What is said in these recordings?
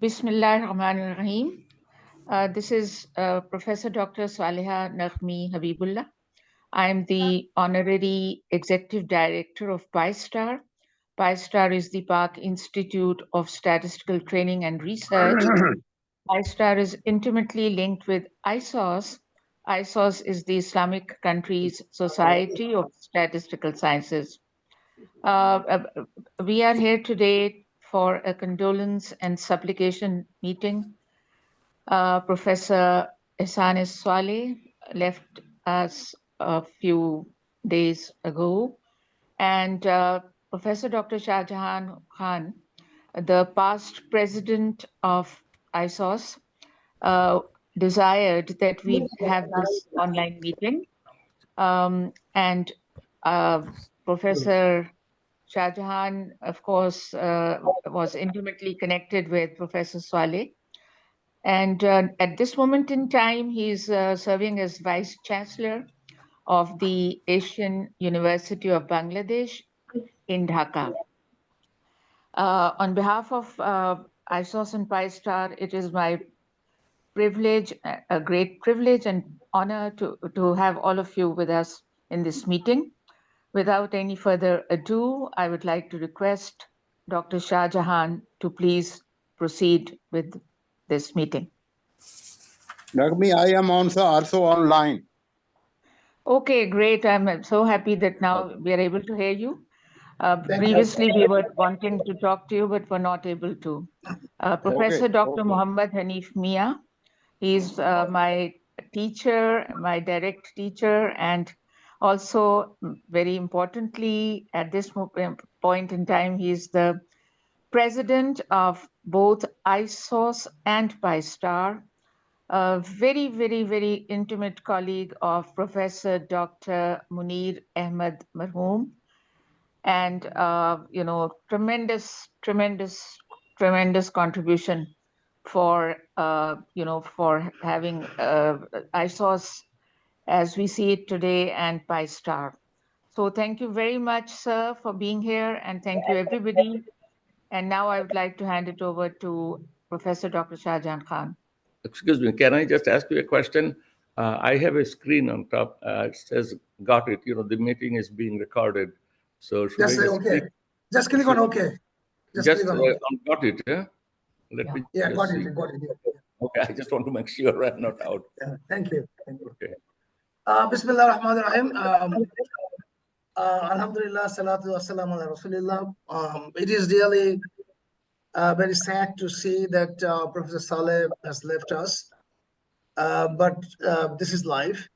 Bismillahirrahmanirrahim. This is Professor Dr. Saleha Naghmi Habibullah. I am the Honorary Executive Director of PISTAR. PISTAR is the Pak Institute of Statistical Training and Research. PISTAR is intimately linked with ISOSS. ISOSS is the Islamic Countries Society of Statistical Sciences. We are here today for a condolence and supplication meeting. Professor Ehsanes Saleh left us a few days ago, and Professor Dr. Shahjahan Khan, the past president of ISOSS, desired that we have this online meeting. And Professor Shahjahan, of course, was intimately connected with Professor Saleh. And at this moment in time, he's serving as Vice Chancellor of the Asian University of Bangladesh in Dhaka. On behalf of ISOSS and PISTAR, it is my privilege, a great privilege and honor to have all of you with us in this meeting. Without any further ado, I would like to request Dr. Shahjahan to please proceed with this meeting. Naghmi, I am also online. Okay, great. I'm so happy that now we are able to hear you. Previously, we were wanting to talk to you, but were not able to. Professor Dr. Muhammad Hanif Mia, he's my teacher, my direct teacher, and also, very importantly, at this point in time, he's the president of both ISOSS and PISTAR, a very, very, very intimate colleague of Professor Dr. Md Ehsanes Saleh, and tremendous contribution for for having ISOSS as we see it today and PISTAR. So thank you very much, sir, for being here, and thank you, everybody. And now I would like to hand it over to Professor Dr. Shahjahan Khan. Excuse me, can I just ask you a question? I have a screen on top. It says, got it. The meeting is being recorded. So should just say okay. Just click on OK. Just click on got it, yeah? Let me got see. it. Okay, I just want to make sure I'm not out. Yeah, thank you. Okay. Bismillah ar-Rahman ar-Rahim. Alhamdulillah, salatu wassalamu ala Rasulillah. It is really very sad to see that Professor Saleh has left us, but this is life.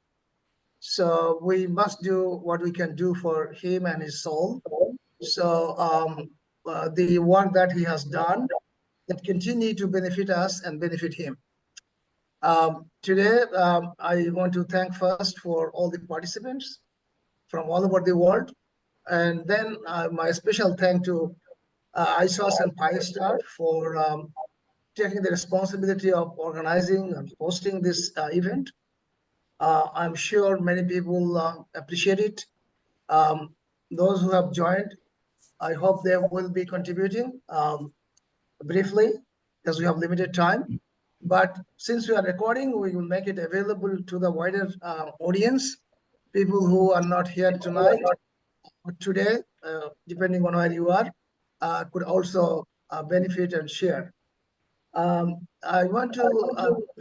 So we must do what we can do for him and his soul. So the work that he has done that continue to benefit us and benefit him. Today, I want to thank first for all the participants from all over the world. And then my special thank to ISOSS and PISTAR for taking the responsibility of organizing and hosting this event. I'm sure many people appreciate it. Those who have joined, I hope they will be contributing briefly, because we have limited time. But since we are recording, we will make it available to the wider audience, people who are not here tonight or today, depending on where you are, could also benefit and share. I want to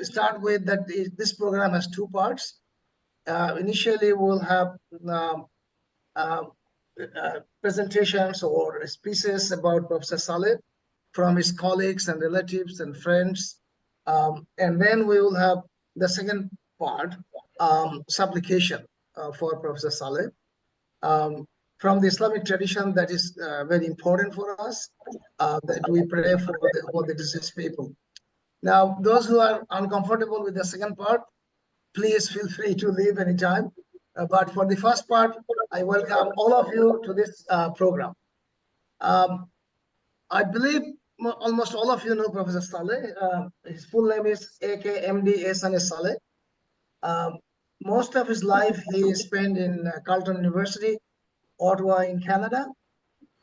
start with that this program has two parts. Initially, we'll have presentations or speeches about Professor Saleh from his colleagues and relatives and friends. And then we will have the second part, supplication for Professor Saleh. From the Islamic tradition, that is very important for us, that we pray for the deceased people. Now, those who are uncomfortable with the second part, please feel free to leave anytime. But for the first part, I welcome all of you to this program. I believe almost all of you know Professor Saleh. His full name is Md Ehsanes Saleh. Most of his life he spent in Carleton University, Ottawa in Canada.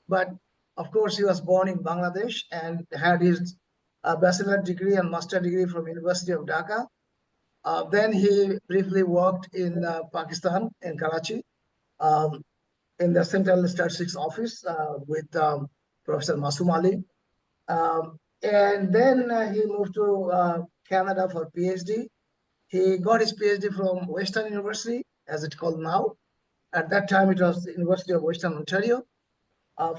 But Of course, he was born in Bangladesh and had his bachelor degree and master degree from University of Dhaka. Then he briefly worked in Pakistan, in Karachi, in the Central Statistics Office with Professor Masoom Ali. And then he moved to Canada for PhD. He got his PhD from Western University, as it's called now. At that time, it was the University of Western Ontario,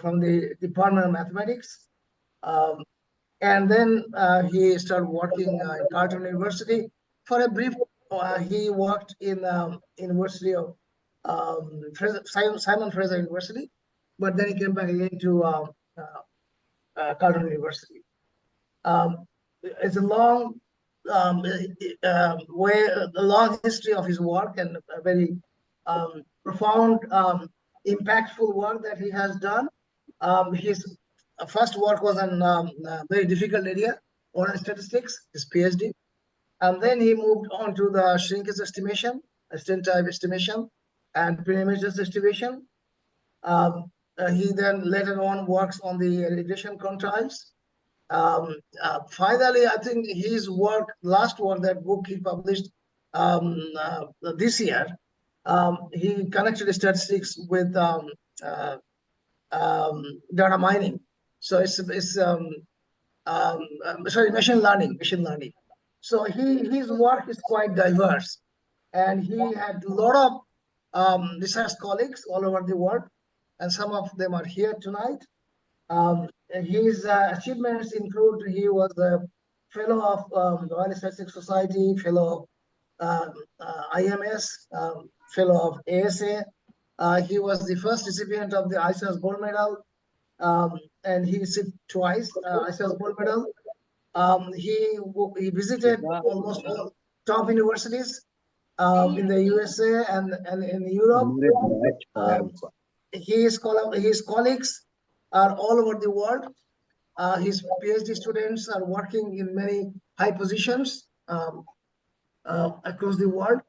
from the Department of Mathematics. And then he started working in Carleton University. For a brief, he worked in University of Simon Fraser University, but then he came back again to Carleton University. It's a long a long history of his work and a very profound, impactful work that he has done. His first work was on a very difficult area, oral statistics, his PhD. And then he moved on to the shrinkage estimation, extent type estimation, and perimeters estimation. He then later on works on the regression controls. Finally, I think his work, last work, that book he published this year, he connected statistics with data mining. So it's sorry, machine learning. So his work is quite diverse, and he had a lot of research colleagues all over the world, and some of them are here tonight. His achievements include he was a fellow of the Royal Statistics Society, fellow of IMS, fellow of ASA. He was the first recipient of the ISOSS gold medal, and he received twice ISOSS gold medal. He visited almost all top universities in the USA and in Europe. His colleagues are all over the world. His PhD students are working in many high positions across the world.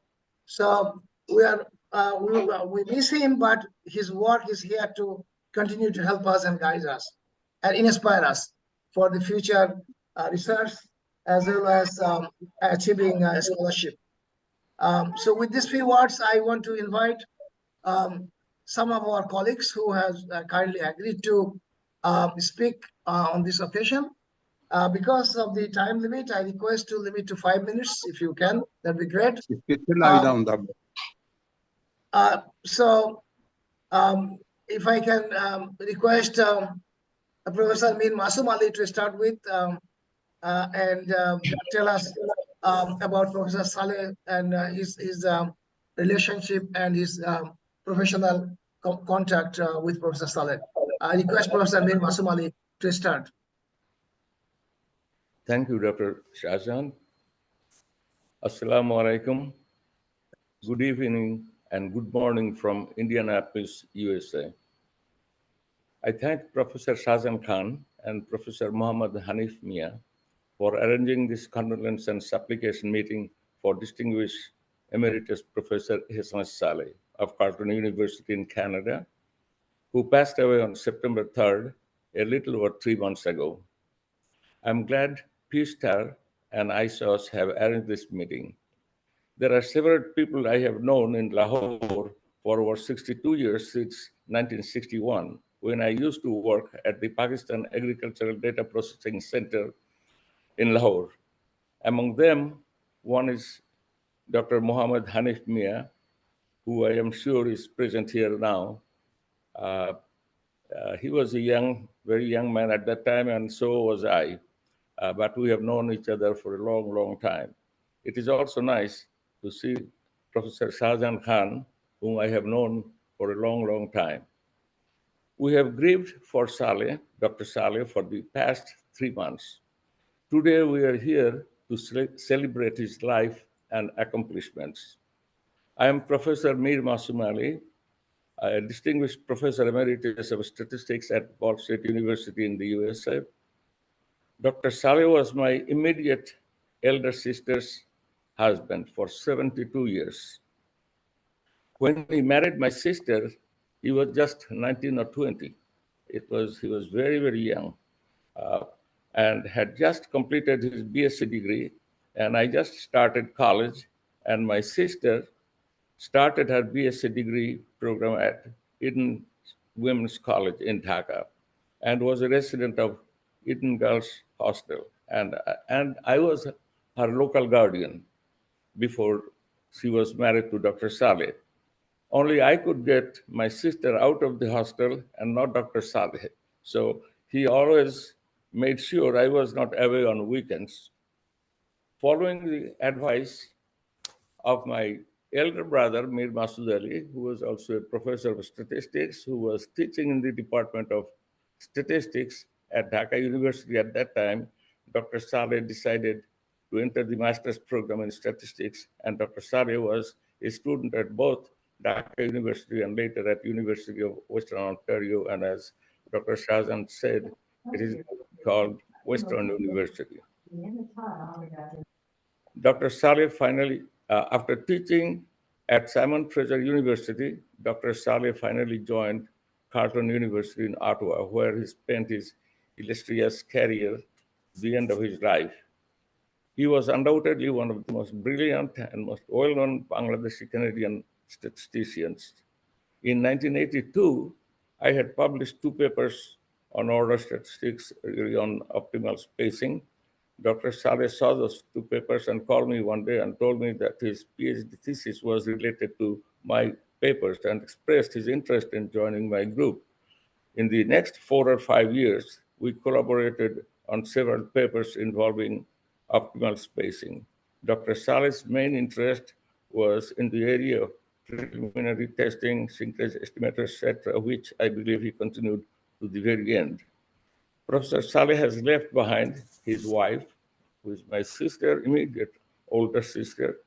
So we miss him, but his work is here to continue to help us and guide us and inspire us for the future research, as well as achieving a scholarship. So with these few words, I want to invite some of our colleagues who has kindly agreed to speak on this occasion. Because of the time limit, I request to limit to 5 minutes, if you can. That'd be great. So if I can request Professor Mir Masoom Ali to start with and tell us about Professor Saleh and his relationship and his professional contact with Professor Saleh. I request Professor Mir Masoom Ali to start. Thank you, Dr. Shahjahan. Assalamu alaikum. Good evening and good morning from Indianapolis, USA. I thank Professor Shahjahan Khan and Professor Muhammad Hanif Mia for arranging this condolence and supplication meeting for distinguished Emeritus Professor Ehsanes Saleh of Carleton University in Canada, who passed away on September 3rd, a little over 3 months ago. I'm glad PISTAR and ISOSS have arranged this meeting. There are several people I have known in Lahore for over 62 years since 1961, when I used to work at the Pakistan Agricultural Data Processing Center in Lahore. Among them, one is Dr. Muhammad Hanif Mia, who I am sure is present here now. He was a very young man at that time, and so was I. But we have known each other for a long, long time. It is also nice to see Professor Shahjahan Khan, whom I have known for a long, long time. We have grieved for Saleh, Dr. Saleh, for the past 3 months. Today, we are here to celebrate his life and accomplishments. I am Professor Mir Masoom Ali, a distinguished Professor Emeritus of Statistics at Ball State University in the USA. Dr. Saleh was my immediate elder sister's husband for 72 years. When he married my sister, he was just 19 or 20. he was very, very young and had just completed his BSc degree. And I just started college, and my sister started her BSc degree program at Eden Women's College in Dhaka and was a resident of Eden Girls Hostel. And I was her local guardian before she was married to Dr. Saleh. Only I could get my sister out of the hostel and not Dr. Saleh. So he always made sure I was not away on weekends. Following the advice of my elder brother, Mir Masud Ali, who was also a professor of statistics, who was teaching in the Department of Statistics at Dhaka University at that time, Dr. Saleh decided to enter the master's program in statistics, and Dr. Saleh was a student at both Dhaka University and later at University of Western Ontario, and as Dr. Shahjahan said, it is called Western University. Dr. Saleh finally, after teaching at Simon Fraser University, Dr. Saleh finally joined Carleton University in Ottawa, where he spent his illustrious career, the end of his life. He was undoubtedly one of the most brilliant and most well-known Bangladeshi Canadian statisticians. In 1982, I had published 2 papers on order statistics on optimal spacing. Dr. Saleh saw those 2 papers and called me one day and told me that his PhD thesis was related to my papers and expressed his interest in joining my group. In the next 4 or 5 years, we collaborated on several papers involving optimal spacing. Dr. Saleh's main interest was in the area of preliminary testing, synchrase estimators, etc., which I believe he continued to the very end. Professor Saleh has left behind his wife, who is my sister, immediate older sister,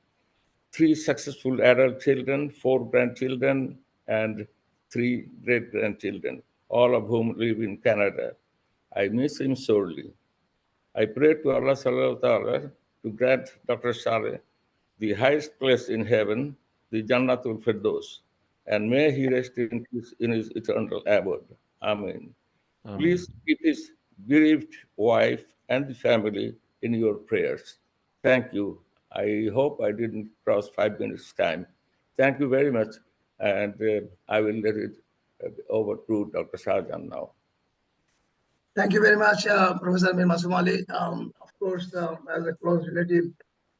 3 successful adult children, 4 grandchildren, and 3 great-grandchildren, all of whom live in Canada. I miss him sorely. I pray to Allah Subhanahu wa Ta'ala to grant Dr. Saleh the highest place in heaven, the Jannatul Firdaus, and may he rest in peace in his eternal abode. Amen. Please keep his bereaved wife and the family in your prayers. Thank you. I hope I didn't cross 5 minutes time. Thank you very much. And I will let it over to Dr. Shahjahan now. Thank you very much, Professor Mir Masud Ali. Of course, as a close relative,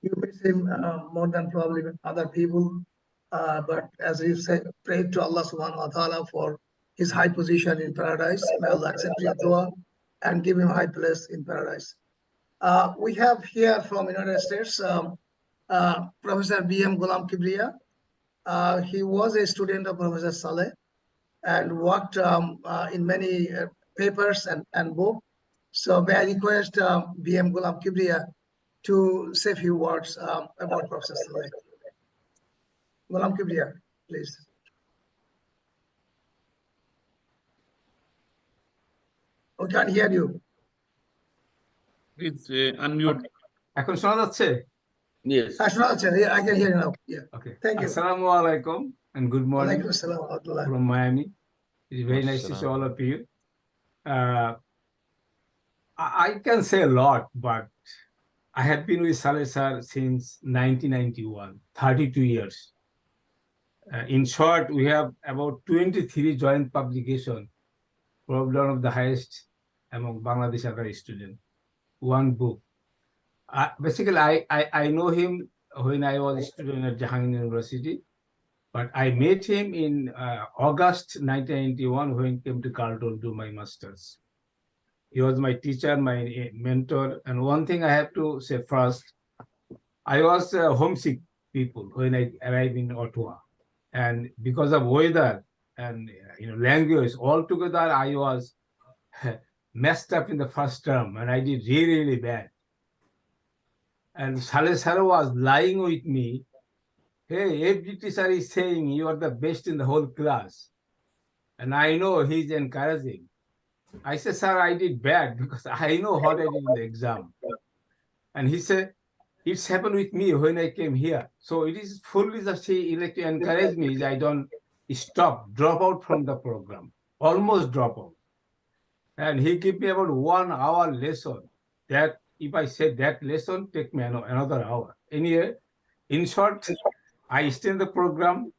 you miss him more than probably other people. But as you say, pray to Allah subhanahu wa ta'ala for his high position in paradise. May Allah accept his dua and give him high place in paradise. We have here from United States, Professor B.M. Ghulam Kibriya. He was a student of Professor Saleh and worked in many papers and books. So may I request B.M. Ghulam Kibriya to say a few words about Professor Saleh. Ghulam Kibriya, please. We can't hear you. Please unmute. এখন শোনা যাচ্ছে? Yes. I can hear you now. Yeah. Okay. Thank you. Assalamu alaikum and good morning Alaikum assalam wa rahmatullah. from Miami. It's very nice to see all of you. I can say a lot, but I have been with Saleh sir since 1991, 32 years. In short, we have about 23 joint publications, probably one of the highest among Bangladesh Honorary students. 1 book. Basically, I know him when I was a student at Shahjahan University, but I met him in August 1991 when he came to Carleton to do my master's. He was my teacher, my mentor, and one thing I have to say first, I was homesick people when I arrived in Ottawa, and because of weather and language, altogether I was messed up in the first term, and I did really, really bad. And Saleh sir was lying with me. Hey, every teacher is saying you are the best in the whole class. And I know he's encouraging. I said, sir, I did bad because I know what I did in the exam. And he said, it's happened with me when I came here. So it is fully that he like to encourage me. I don't drop out from the program, almost drop out. And he gave me about 1 hour lesson. That if I say that lesson, take me another hour. Anyway, in short, I stayed in the program,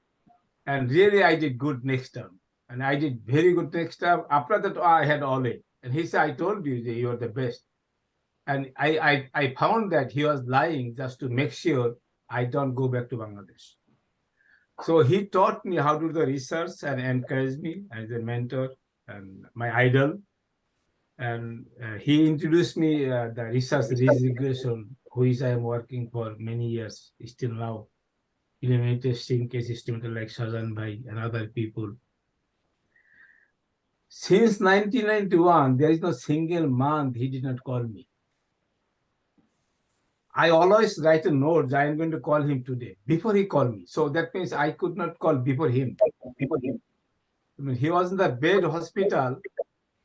and really I did good next term. And I did very good next term. After that, I had all A. And he said, I told you that you are the best. And I found that he was lying just to make sure I don't go back to Bangladesh. So he taught me how to do the research and encouraged me as a mentor and my idol. And he introduced me the research regression, which I am working for many years, still now. Eliminate testing case estimator like Shahjahan Bhai and other people. Since 1991, there is no single month he did not call me. I always write a note, I am going to call him today, before he called me. So that means I could not call before him. I mean, he was in the bed hospital.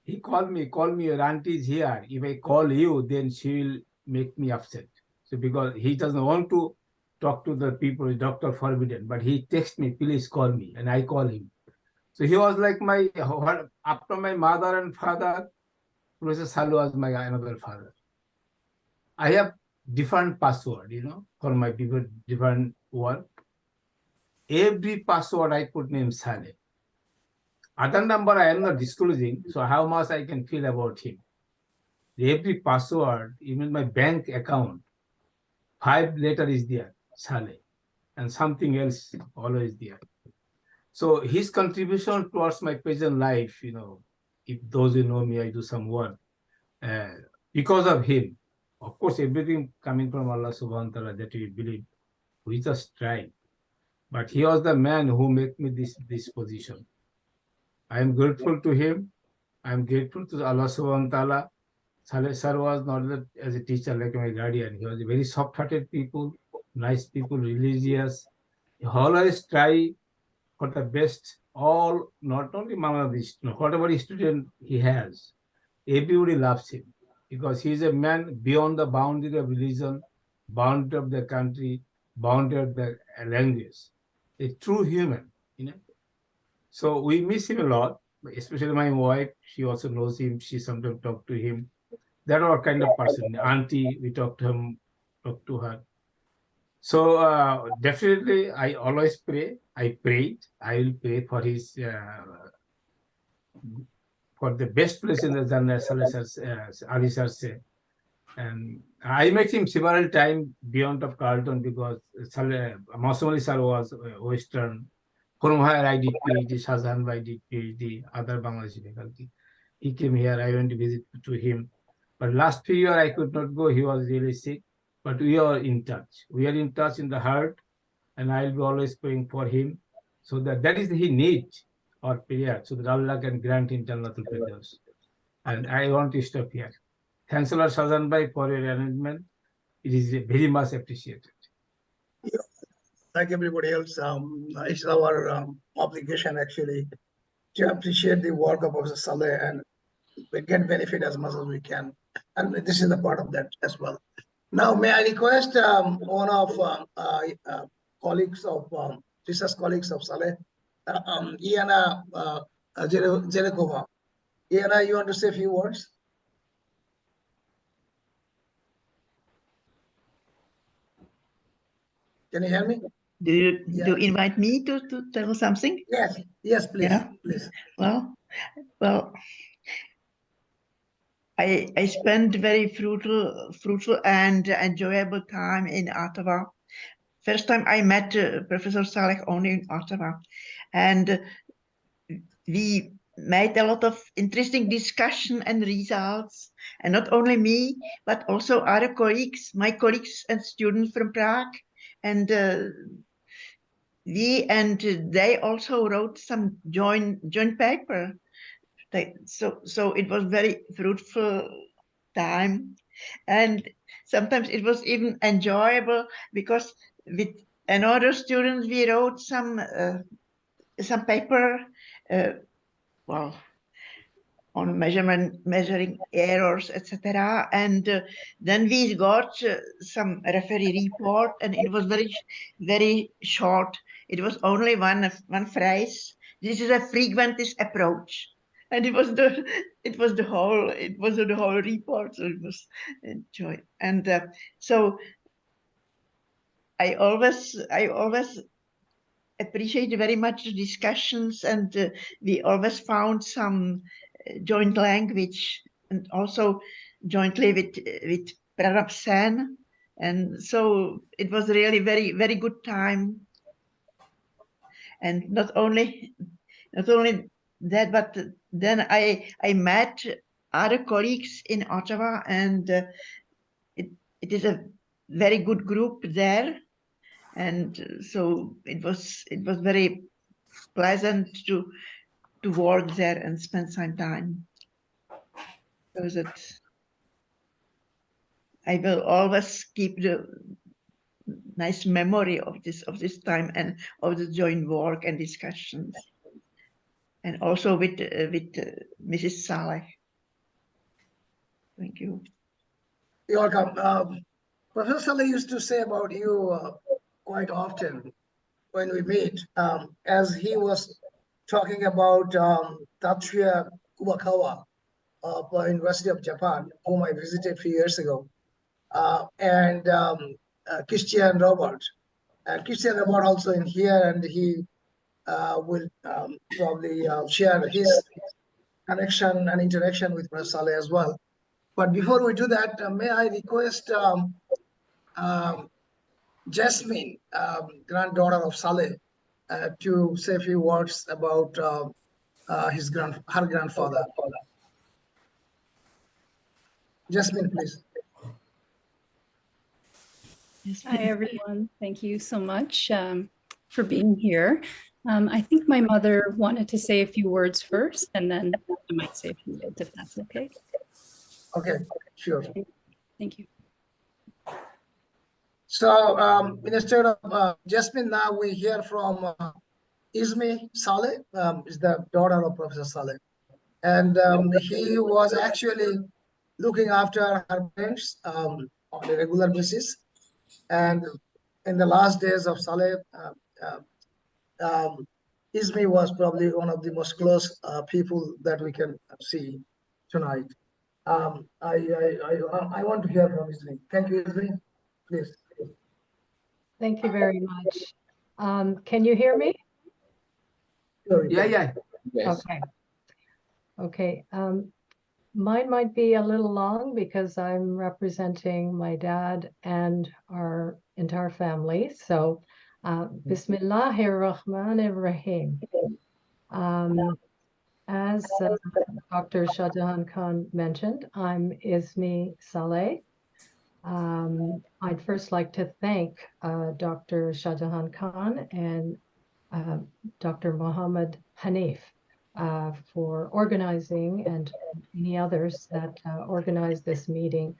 He called me, your auntie is here. If I call you, then she will make me upset. So because he doesn't want to talk to the people, doctor forbidden, but he texts me, please call me, and I call him. So he was like my, after my mother and father, Professor Saleh was my another father. I have different password, for my people, different work. Every password I put name Saleh. Other number I am not disclosing, so how much I can feel about him. Every password, even my bank account, 5 letter is there, Saleh, and something else always there. So his contribution towards my present life, if those who know me, I do some work, because of him. Of course, everything coming from Allah subhanahu wa ta'ala that we believe, we just try. But he was the man who made me this position. I am grateful to him. I am grateful to Allah subhanahu wa ta'ala. Saleh sir was not as a teacher like my guardian. He was a very soft-hearted people, nice people, religious. He always try for the best, all, not only Bangladesh, whatever student he has, everybody loves him because he is a man beyond the boundary of religion, boundary of the country, boundary of the language. A true human, So we miss him a lot, especially my wife. She also knows him. She sometimes talks to him. That our kind of person. Auntie, we talk to her. So definitely, I always pray. I prayed. I will pray for his for the best place in the Jannah, Ali sir say. And I met him several times beyond of Carlton because Masum Ali sir was Western. From where I did PhD, Shahjahan Bhai did PhD, other Bangladeshi faculty. He came here. I went to visit to him. But last 3 years, I could not go. He was really sick. But we are in touch. We are in touch in the heart. And I'll be always praying for him. So that is he needs our prayer. So that Allah can grant him Jannatul Firdaus. And I want to stop here. Thanks a lot, Shahjahan Bhai, for your arrangement. It is very much appreciated. Like everybody else, it's our obligation actually to appreciate the work of Professor Saleh and we get benefit as much as we can. And this is a part of that as well. Now, may I request one of colleagues of, research colleagues of Saleh, Iana Jelekova. Iana, you want to say a few words? Can you hear me? Do you invite me to tell something? Yes, please. Yeah. Please. Well, I spent very fruitful and enjoyable time in Ottawa. First time I met Professor Saleh only in Ottawa, and we made a lot of interesting discussion and results, and not only me, but also other colleagues, my colleagues and students from Prague, and they also wrote some joint paper. So it was very fruitful time, and sometimes it was even enjoyable because with another student we wrote some paper, on measuring errors, etc. And then we got some referee report, and it was very short. It was only one phrase. This is a frequentist approach. And it was the whole report, so it was a joy. And so I always appreciate very much the discussions, and we always found some joint language, and also jointly with Pranab Sen. And so it was really very good time. And not only that, but then I met other colleagues in Ottawa, and it is a very good group there. And so it was very pleasant to work there and spend some time. So that I will always keep the nice memory of this time and of the joint work and discussions, and also with Mrs. Saleh. Thank you. You're welcome. Professor Saleh used to say about you quite often when we meet, as he was talking about Tatsuya Kubakawa of University of Japan, whom I visited a few years ago, and Christian Robert. And Christian Robert also in here, and he will probably share his connection and interaction with Professor Saleh as well. But before we do that, may I request Jasmine, granddaughter of Saleh, to say a few words about her grandfather. Jasmine, please. Hi, everyone. Thank you so much for being here. I think my mother wanted to say a few words first, and then I might say a few words if that's okay. Okay, sure. Thank you. So instead of Jasmine, now we hear from Ismi Saleh, is the daughter of Professor Saleh. And he was actually looking after her parents on a regular basis. And in the last days of Saleh, Ismi was probably one of the most close people that we can see tonight. I want to hear from Ismi. Thank you, Ismi. Please. Thank you very much. Can you hear me? Sure, Yeah. Yes. Okay. Okay. Mine might be a little long because I'm representing my dad and our entire family. So, Bismillahirrahmanirrahim. As Dr. Shahjahan Khan mentioned, I'm Ismi Saleh. I'd first like to thank Dr. Shahjahan Khan and Dr. Muhammad Hanif for organizing, and any others that organized this meeting,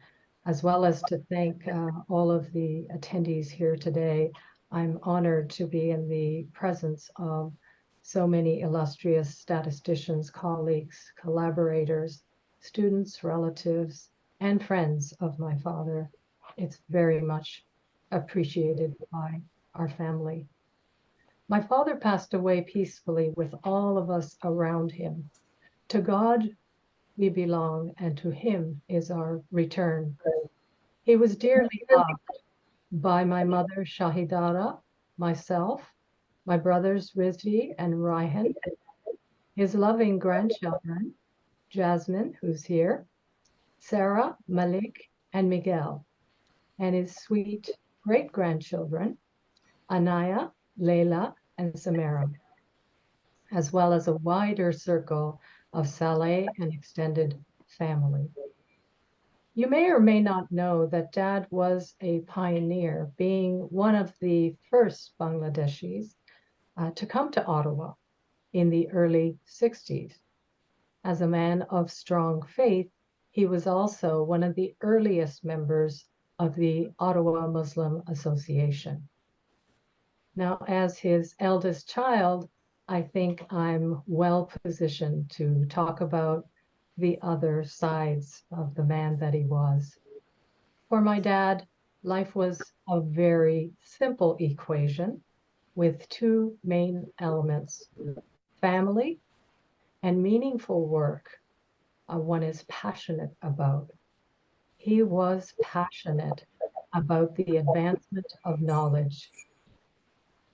as well as to thank all of the attendees here today. I'm honored to be in the presence of so many illustrious statisticians, colleagues, collaborators, students, relatives, and friends of my father. It's very much appreciated by our family. My father passed away peacefully with all of us around him. To God we belong, and to him is our return. He was dearly loved by my mother Shahidara, myself, my brothers Rizvi and Raihan, his loving grandchildren, Jasmine, who's here, Sarah, Malik, and Miguel, and his sweet great-grandchildren, Anaya, Leila, and Samara, as well as a wider circle of Saleh and extended family. You may or may not know that Dad was a pioneer, being one of the first Bangladeshis to come to Ottawa in the early 60s. As a man of strong faith, he was also one of the earliest members of the Ottawa Muslim Association. Now, as his eldest child, I think I'm well positioned to talk about the other sides of the man that he was. For my dad, life was a very simple equation with two main elements: family and meaningful work one is passionate about. He was passionate about the advancement of knowledge.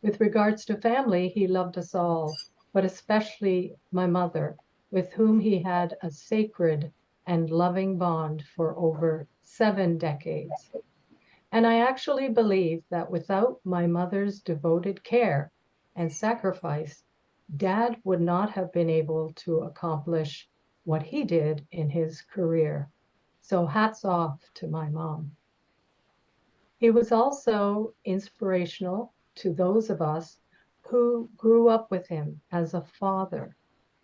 With regards to family, he loved us all, but especially my mother, with whom he had a sacred and loving bond for over 7 decades. And I actually believe that without my mother's devoted care and sacrifice, Dad would not have been able to accomplish what he did in his career. So hats off to my mom. He was also inspirational to those of us who grew up with him as a father,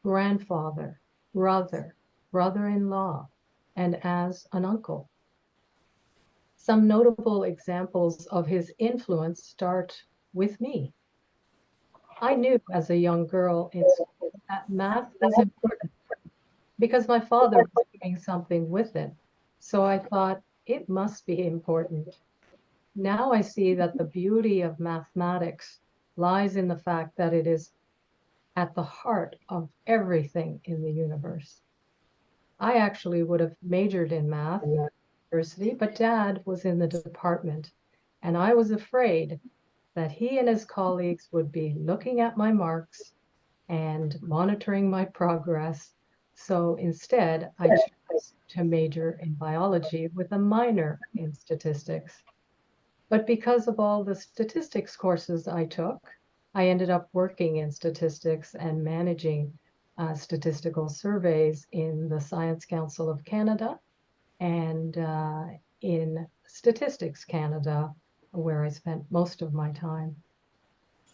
grandfather, brother, brother-in-law, and as an uncle. Some notable examples of his influence start with me. I knew as a young girl in school that math was important because my father was doing something with it. So I thought it must be important. Now I see that the beauty of mathematics lies in the fact that it is at the heart of everything in the universe. I actually would have majored in math at university, but Dad was in the department, and I was afraid that he and his colleagues would be looking at my marks and monitoring my progress. So instead, I chose to major in biology with a minor in statistics. But because of all the statistics courses I took, I ended up working in statistics and managing statistical surveys in the Science Council of Canada and in Statistics Canada, where I spent most of my time.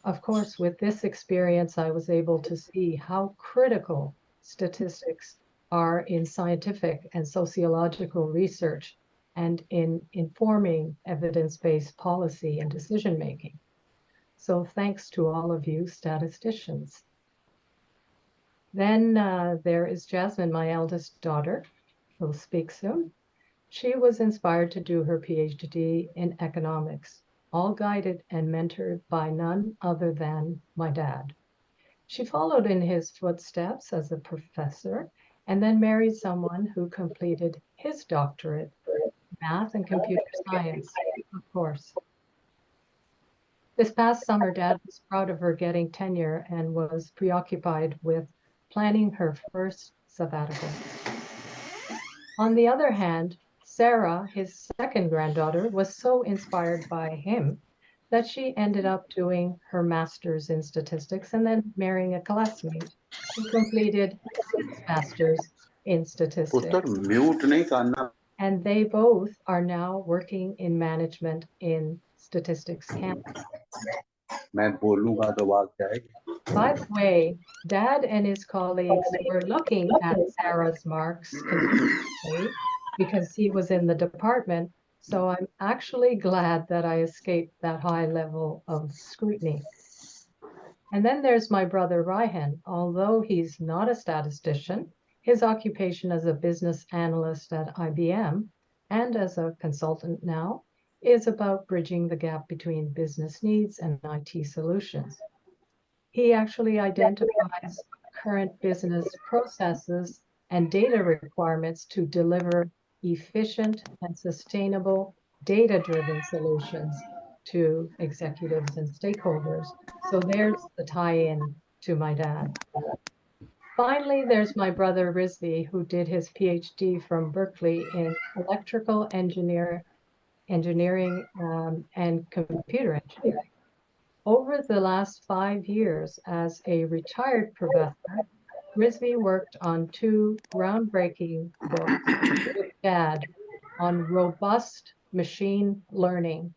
Of course, with this experience, I was able to see how critical statistics are in scientific and sociological research and in informing evidence-based policy and decision-making. So thanks to all of you statisticians. Then there is Jasmine, my eldest daughter, who will speak soon. She was inspired to do her PhD in economics, all guided and mentored by none other than my dad. She followed in his footsteps as a professor and then married someone who completed his doctorate in math and computer science, of course. This past summer, Dad was proud of her getting tenure and was preoccupied with planning her first sabbatical. On the other hand, Sarah, his second granddaughter, was so inspired by him that she ended up doing her master's in statistics and then marrying a classmate who completed his master's in statistics. And they both are now working in management in Statistics Canada. By the way, Dad and his colleagues were looking at Sarah's marks continuously because he was in the department, so I'm actually glad that I escaped that high level of scrutiny. And then there's my brother Raihan. Although he's not a statistician, his occupation as a business analyst at IBM and as a consultant now is about bridging the gap between business needs and IT solutions. He actually identifies current business processes and data requirements to deliver efficient and sustainable data-driven solutions to executives and stakeholders. So there's the tie-in to my dad. Finally, there's my brother R.S.V.P, who did his PhD from Berkeley in electrical engineering and computer engineering. Over the last 5 years as a retired professor, R.S.V.P worked on 2 groundbreaking books with Dad on robust machine learning.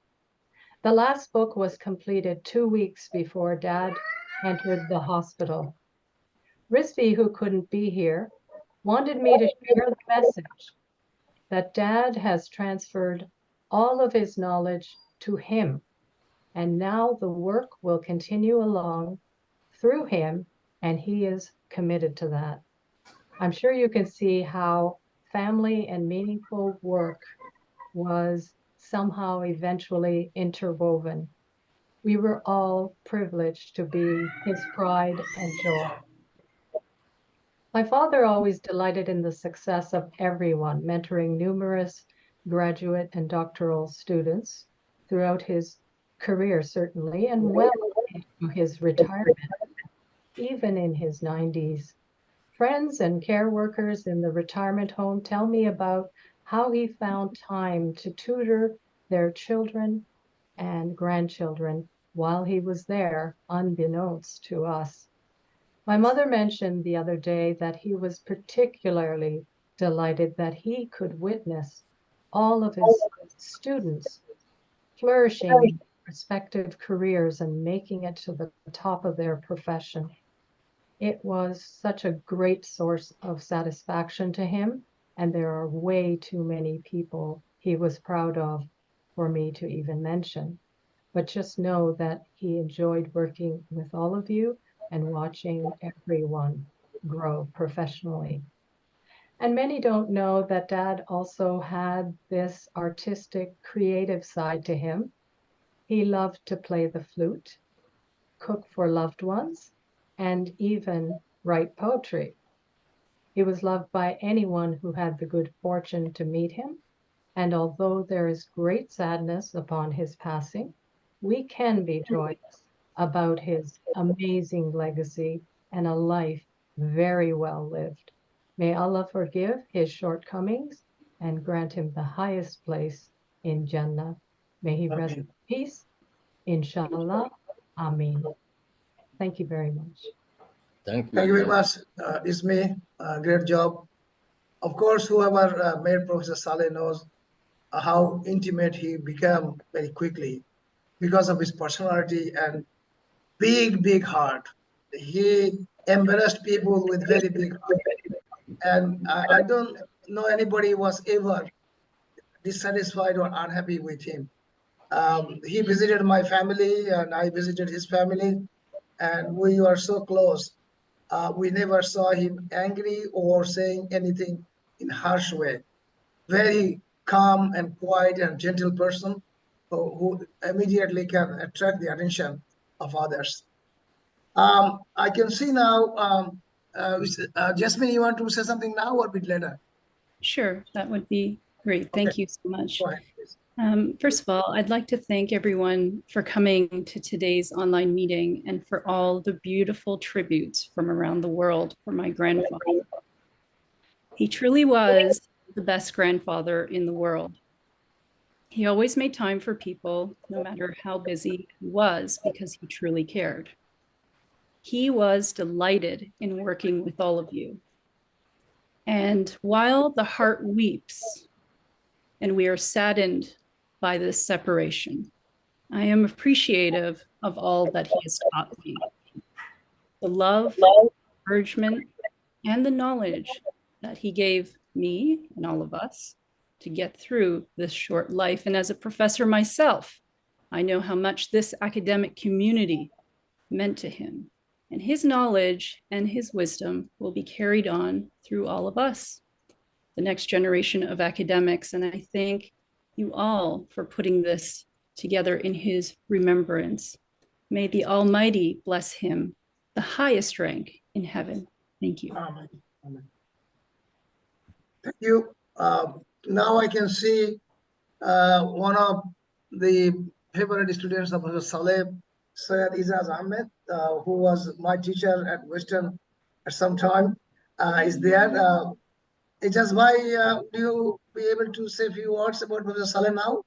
The last book was completed 2 weeks before Dad entered the hospital. R.S.V.P, who couldn't be here, wanted me to share the message that Dad has transferred all of his knowledge to him, and now the work will continue along through him, and he is committed to that. I'm sure you can see how family and meaningful work was somehow eventually interwoven. We were all privileged to be his pride and joy. My father always delighted in the success of everyone, mentoring numerous graduate and doctoral students throughout his career, certainly, and well into his retirement, even in his 90s. Friends and care workers in the retirement home tell me about how he found time to tutor their children and grandchildren while he was there, unbeknownst to us. My mother mentioned the other day that he was particularly delighted that he could witness all of his students flourishing in respective careers and making it to the top of their profession. It was such a great source of satisfaction to him, and there are way too many people he was proud of for me to even mention. But just know that he enjoyed working with all of you and watching everyone grow professionally. And many don't know that Dad also had this artistic, creative side to him. He loved to play the flute, cook for loved ones, and even write poetry. He was loved by anyone who had the good fortune to meet him, and although there is great sadness upon his passing, we can be joyous about his amazing legacy and a life very well lived. May Allah forgive his shortcomings and grant him the highest place in Jannah. May he rest in peace, inshallah. Ameen. Thank you very much. Thank you. Thank you very much, Ismi. Great job. Of course, whoever met Professor Saleh knows how intimate he became very quickly because of his personality and big heart. He embarrassed people with very big heart. And I don't know anybody was ever dissatisfied or unhappy with him. He visited my family and I visited his family, and we were so close. We never saw him angry or saying anything in harsh way. Very calm and quiet and gentle person who immediately can attract the attention of others. I can see now, Jasmine, you want to say something now or a bit later? Sure, that would be great. Thank you so much. Go ahead, please. First of all, I'd like to thank everyone for coming to today's online meeting and for all the beautiful tributes from around the world for my grandfather. He truly was the best grandfather in the world. He always made time for people, no matter how busy he was, because he truly cared. He was delighted in working with all of you. And while the heart weeps and we are saddened by this separation, I am appreciative of all that he has taught me. The love, encouragement, and the knowledge that he gave me and all of us to get through this short life. And as a professor myself, I know how much this academic community meant to him. And his knowledge and his wisdom will be carried on through all of us, the next generation of academics. And I thank you all for putting this together in his remembrance. May the Almighty bless him, the highest rank in heaven. Thank you. Amen. Amen. Thank you. Now I can see one of the favorite students of Professor Saleh, Syed Izaz Ahmed, who was my teacher at Western at some time, is there. Ijaz bhai, do you be able to say a few words about Professor Saleh now?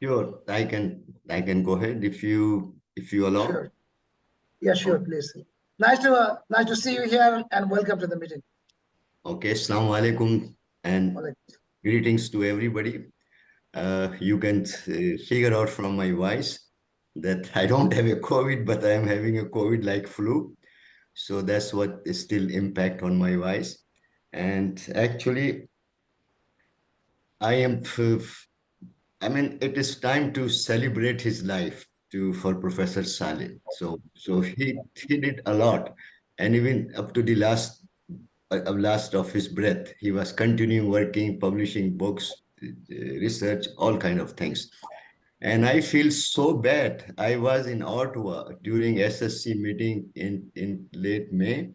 Sure, I can go ahead if you allow. Sure. Yeah, sure, please. Nice to see you here and welcome to the meeting. Okay, Assalamu alaikum and greetings to everybody. You can figure out from my voice that I don't have a COVID, but I am having a COVID-like flu. So that's what is still impact on my voice. And actually, I mean, it is time to celebrate his life for Professor Saleh. So he did a lot, and even up to the last of his breath, he was continuing working, publishing books, research, all kind of things. And I feel so bad. I was in Ottawa during SSC meeting in late May,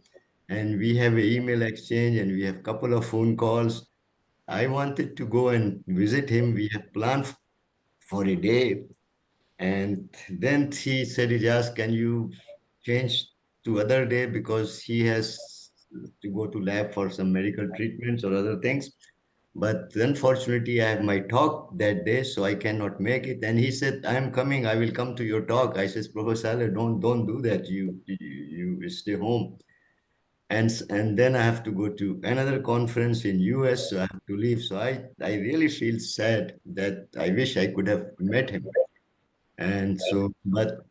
and we have an email exchange, and we have a couple of phone calls. I wanted to go and visit him. We have planned for a day. And then he said, Ijaz, can you change to other day, because he has to go to lab for some medical treatments or other things. But unfortunately, I have my talk that day, so I cannot make it. And he said, I'm coming, I will come to your talk. I said, Professor Saleh, don't do that. You stay home. And then I have to go to another conference in US, so I have to leave. So I really feel sad that I wish I could have met him. And so, but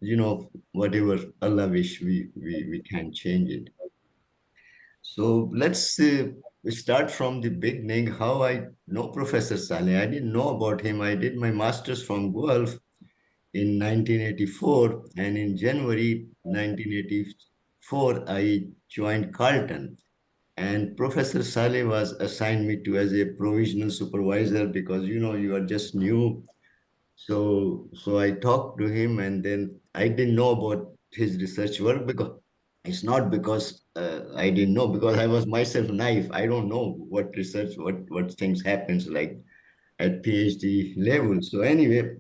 whatever Allah wish, we can't change it. So let's start from the beginning. How I know Professor Saleh. I didn't know about him. I did my master's from Gulf in 1984, and in January 1984, I joined Carleton. And Professor Saleh was assigned me to as a provisional supervisor, because you are just new. So I talked to him, and then I didn't know about his research work, because it's not because I didn't know, because I was myself naive. I don't know what research, what things happens like at PhD level. So anyway,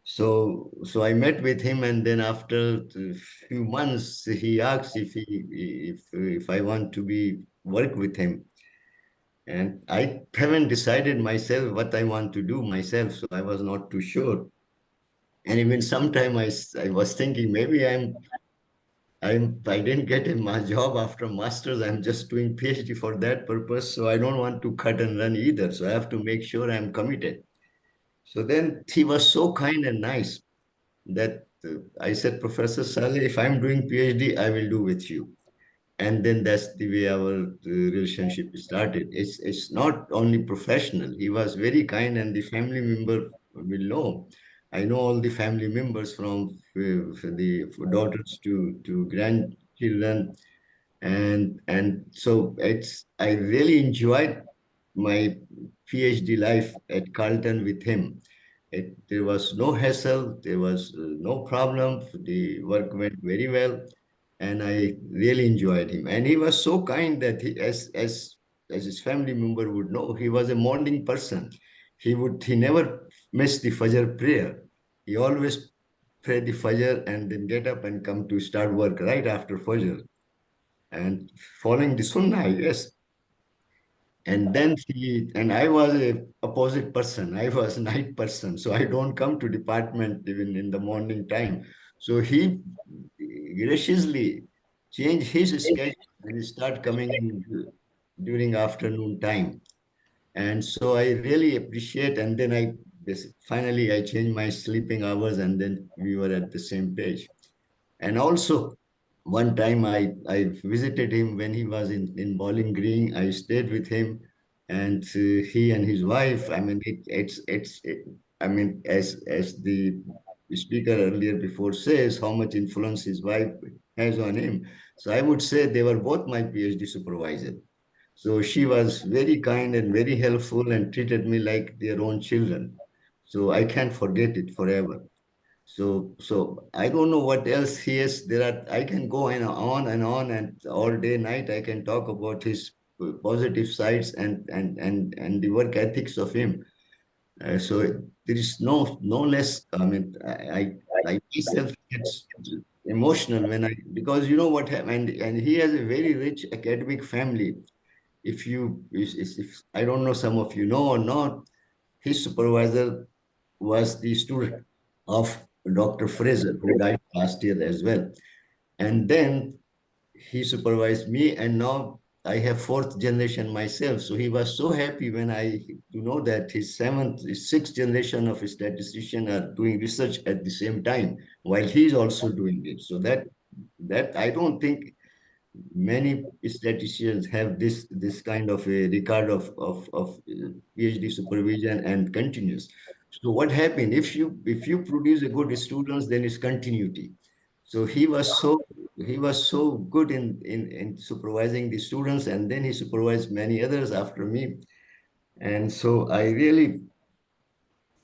so I met with him, and then after a few months, he asked if I want to work with him. And I haven't decided myself what I want to do myself, so I was not too sure. And even sometime I was thinking, maybe I didn't get my job after master's. I'm just doing PhD for that purpose. So I don't want to cut and run either. So I have to make sure I'm committed. So then he was so kind and nice that I said, Professor Saleh, if I'm doing PhD, I will do with you. And then that's the way our relationship started. It's not only professional. He was very kind, and the family member will know. I know all the family members from the daughters to grandchildren, and so I really enjoyed my PhD life at Carleton with him. There was no hassle, there was no problem. The work went very well, and I really enjoyed him. And he was so kind that he, as his family member would know, he was a morning person. He never missed the Fajr prayer. He always pray the Fajr and then get up and come to start work right after Fajr, and following the Sunnah, I guess. And then I was a opposite person. I was a night person, so I don't come to department even in the morning time. So he graciously changed his schedule and start coming in during afternoon time. And so I really appreciate. And then finally I changed my sleeping hours, and then we were at the same page. And also, one time I visited him when he was in Bowling Green. I stayed with him, and he and his wife. I mean, I mean, as the speaker earlier before says, how much influence his wife has on him. So I would say they were both my PhD supervisor. So she was very kind and very helpful, and treated me like their own children. So I can't forget it forever. So I don't know what else he is. I can go on and on, and all day, night, I can talk about his positive sides and the work ethics of him. So there is no less. I mean, I myself gets emotional because you know what happened, and he has a very rich academic family. If I don't know, some of you know or not, his supervisor was the student of Dr. Fraser, who died last year as well. And then he supervised me, and now I have fourth generation myself. So he was so happy when to know that his sixth generation of a statistician are doing research at the same time, while he's also doing it. So that I don't think many statisticians have this kind of a record of PhD supervision and continuous. So what happened if you produce a good students, then it's continuity. So he was so good in supervising the students, and then he supervised many others after me. And so I really,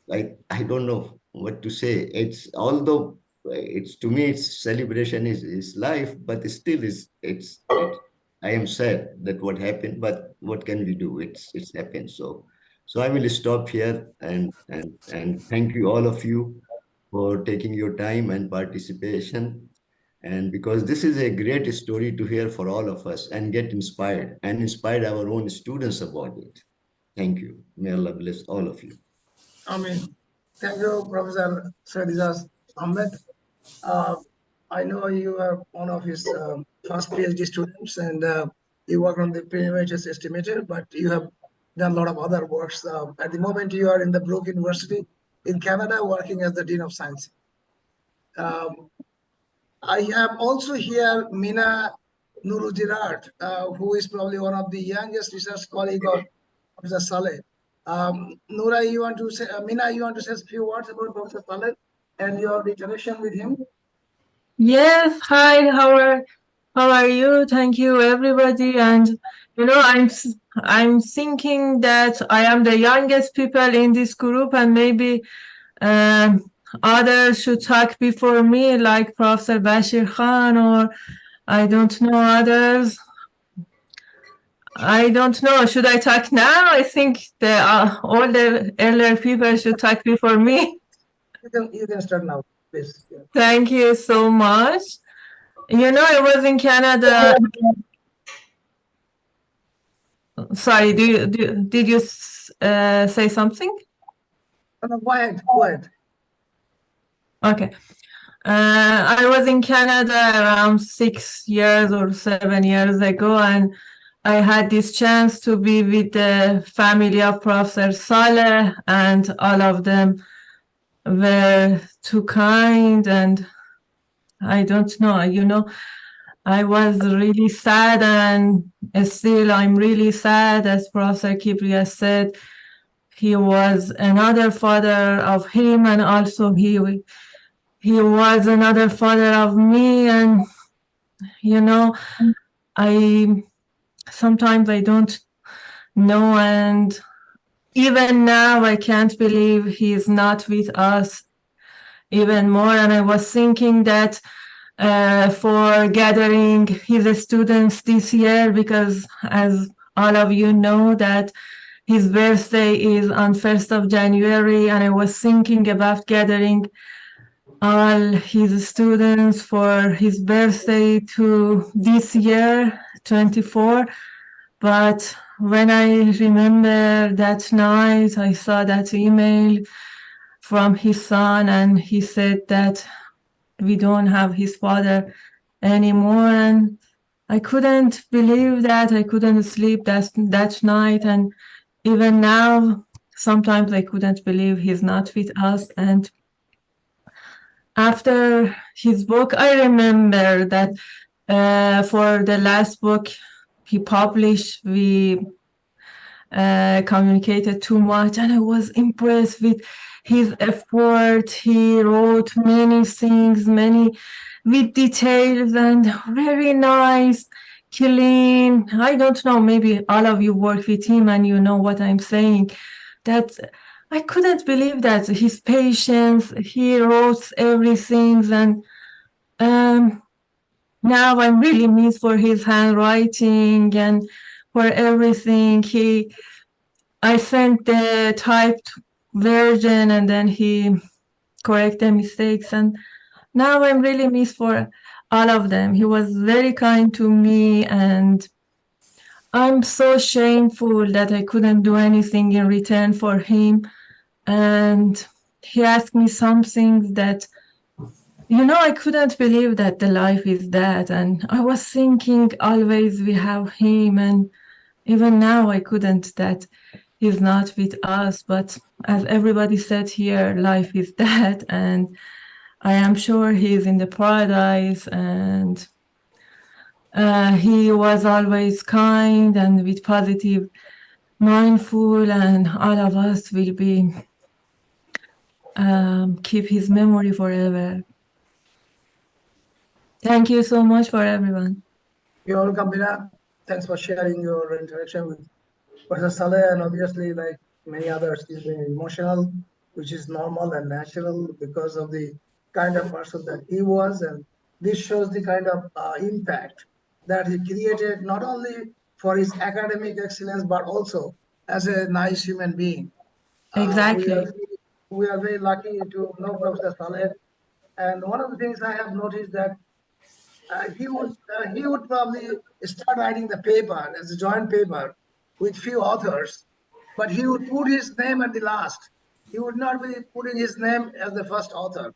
I don't know what to say. Although to me, it's celebration is life, but still it's I am sad that what happened, but what can we do? It's happened. So I will stop here and thank you all of you for taking your time and participation. And because this is a great story to hear for all of us and get inspired and inspire our own students about it. Thank you. May Allah bless all of you. I mean, thank you, Professor Shahjahan Ahmed. I know you are one of his first PhD students, and you work on the pre-emergence estimator, but you have done a lot of other works. At the moment, you are in the Brook University in Canada, working as the Dean of Science. I have also here Mina Nuru-Girard, who is probably one of the youngest research colleague of Professor Saleh. Nura, you want to say, Mina, you want to say a few words about Professor Saleh and your interaction with him? Yes, hi, how are you? Thank you, everybody. And you know, I'm thinking that I am the youngest people in this group, and maybe others should talk before me, like Professor Bashir Khan, or I don't know others. I don't know. Should I talk now? I think all the earlier people should talk before me. You can start now, please. Yeah. Thank you so much. You know, I was in Canada. Sorry, did you say something? No, go ahead, go ahead. Okay. I was in Canada around 6 years or 7 years ago, and I had this chance to be with the family of Professor Saleh, and all of them were too kind, and I don't know, you know, I was really sad, and still I'm really sad. As Professor Kibriya said, he was another father of him, and also he was another father of me. And you know, sometimes I don't know, and even now I can't believe he's not with us even more. And I was thinking that for gathering his students this year, because as all of you know that his birthday is on 1st of January, and I was thinking about gathering all his students for his birthday to this year, 24. But when I remember that night, I saw that email from his son, and he said that we don't have his father anymore, and I couldn't believe that. I couldn't sleep that night, and even now sometimes I couldn't believe he's not with us. And after his book, I remember that for the last book he published, we communicated too much, and I was impressed with his effort. He wrote many things, many with details, and very nice, clean. I don't know, maybe all of you work with him and you know what I'm saying, that I couldn't believe that his patience, he wrote everything. And now I'm really missed for his handwriting and for everything. I sent the typed version, and then he corrected mistakes, and now I'm really missed for all of them. He was very kind to me, and I'm so shameful that I couldn't do anything in return for him. And he asked me some things that, you know, I couldn't believe that the life is that. And I was thinking always we have him, and even now I couldn't, that he's not with us. But as everybody said here, life is that, and I am sure he's in the paradise. And he was always kind and with positive, mindful, and all of us will be keep his memory forever. Thank you so much for everyone. You're welcome, Mina. Thanks for sharing your interaction with Professor Saleh, and obviously, like many others, he's been emotional, which is normal and natural because of the kind of person that he was. And this shows the kind of impact that he created not only for his academic excellence, but also as a nice human being. Exactly. We are very lucky to know Professor Saleh. And one of the things I have noticed that he would probably start writing the paper as a joint paper with few authors, but he would put his name at the last. He would not be putting his name as the first author.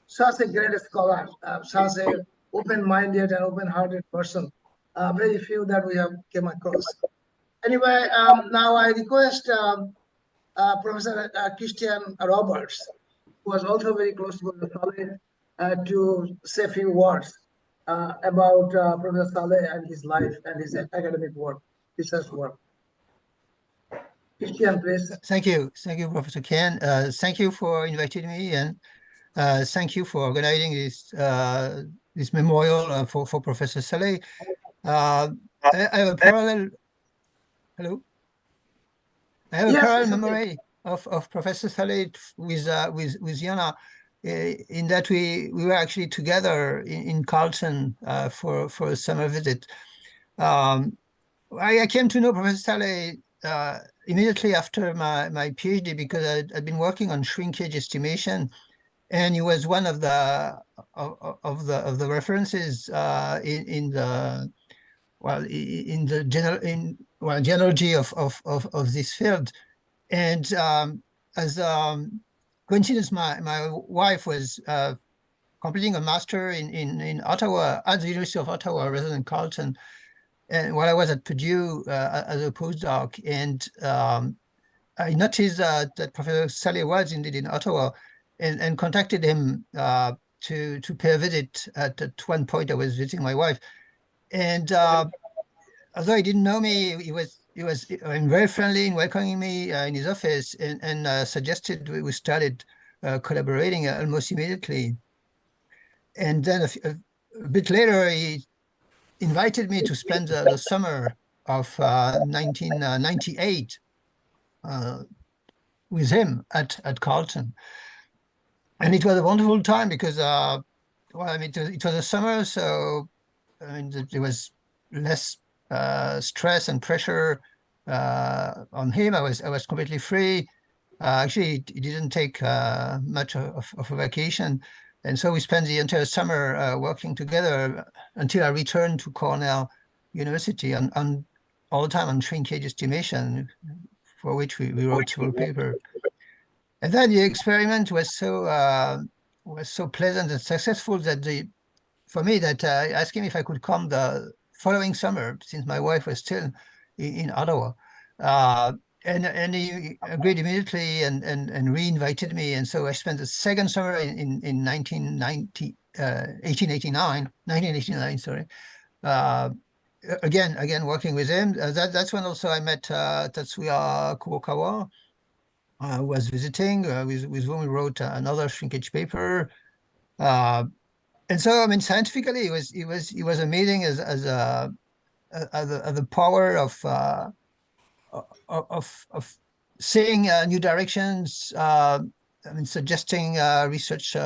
Such a great scholar, such a open-minded and open-hearted person. Very few that we have came across. Anyway, now I request Professor Christian Roberts, who was also very close to Professor Saleh, to say a few words about Professor Saleh and his life and his academic work, research work. Christian, please. Thank you, Professor Ken. Thank you for inviting me, and thank you for organizing this memorial for Professor Saleh. I have a parallel. Hello. I have a parallel memory of Professor Saleh with Yana, in that we were actually together in Carlton for a summer visit. I came to know Professor Saleh immediately after my PhD, because I'd been working on shrinkage estimation, and he was one of the references in the genealogy of this field. And as coincidence, my wife was completing a master in Ottawa, at the University of Ottawa rather than Carleton, and while I was at Purdue as a postdoc. And I noticed that Professor Saleh was indeed in Ottawa, and contacted him to pay a visit. At one point I was visiting my wife, and although he didn't know me, he was very friendly in welcoming me in his office, and suggested we started collaborating almost immediately. And then a bit later, he invited me to spend the summer of 1998 with him at Carleton. And it was a wonderful time because, well, I mean, it was a summer, so I mean, there was less stress and pressure on him. I was completely free. Actually, it didn't take much of a vacation. And so we spent the entire summer working together until I returned to Cornell University on all the time on shrinkage estimation, for which we wrote several papers. And then the experiment was so pleasant and successful that for me I asked him if I could come the following summer, since my wife was still in Ottawa. And he agreed immediately and re-invited me. And so I spent the second summer in 1989, sorry. Again, working with him. That's when also I met Tatsuya Kurokawa, who was visiting, with whom we wrote another shrinkage paper. And so, I mean, scientifically, it was amazing as the power of seeing new directions, I mean, suggesting research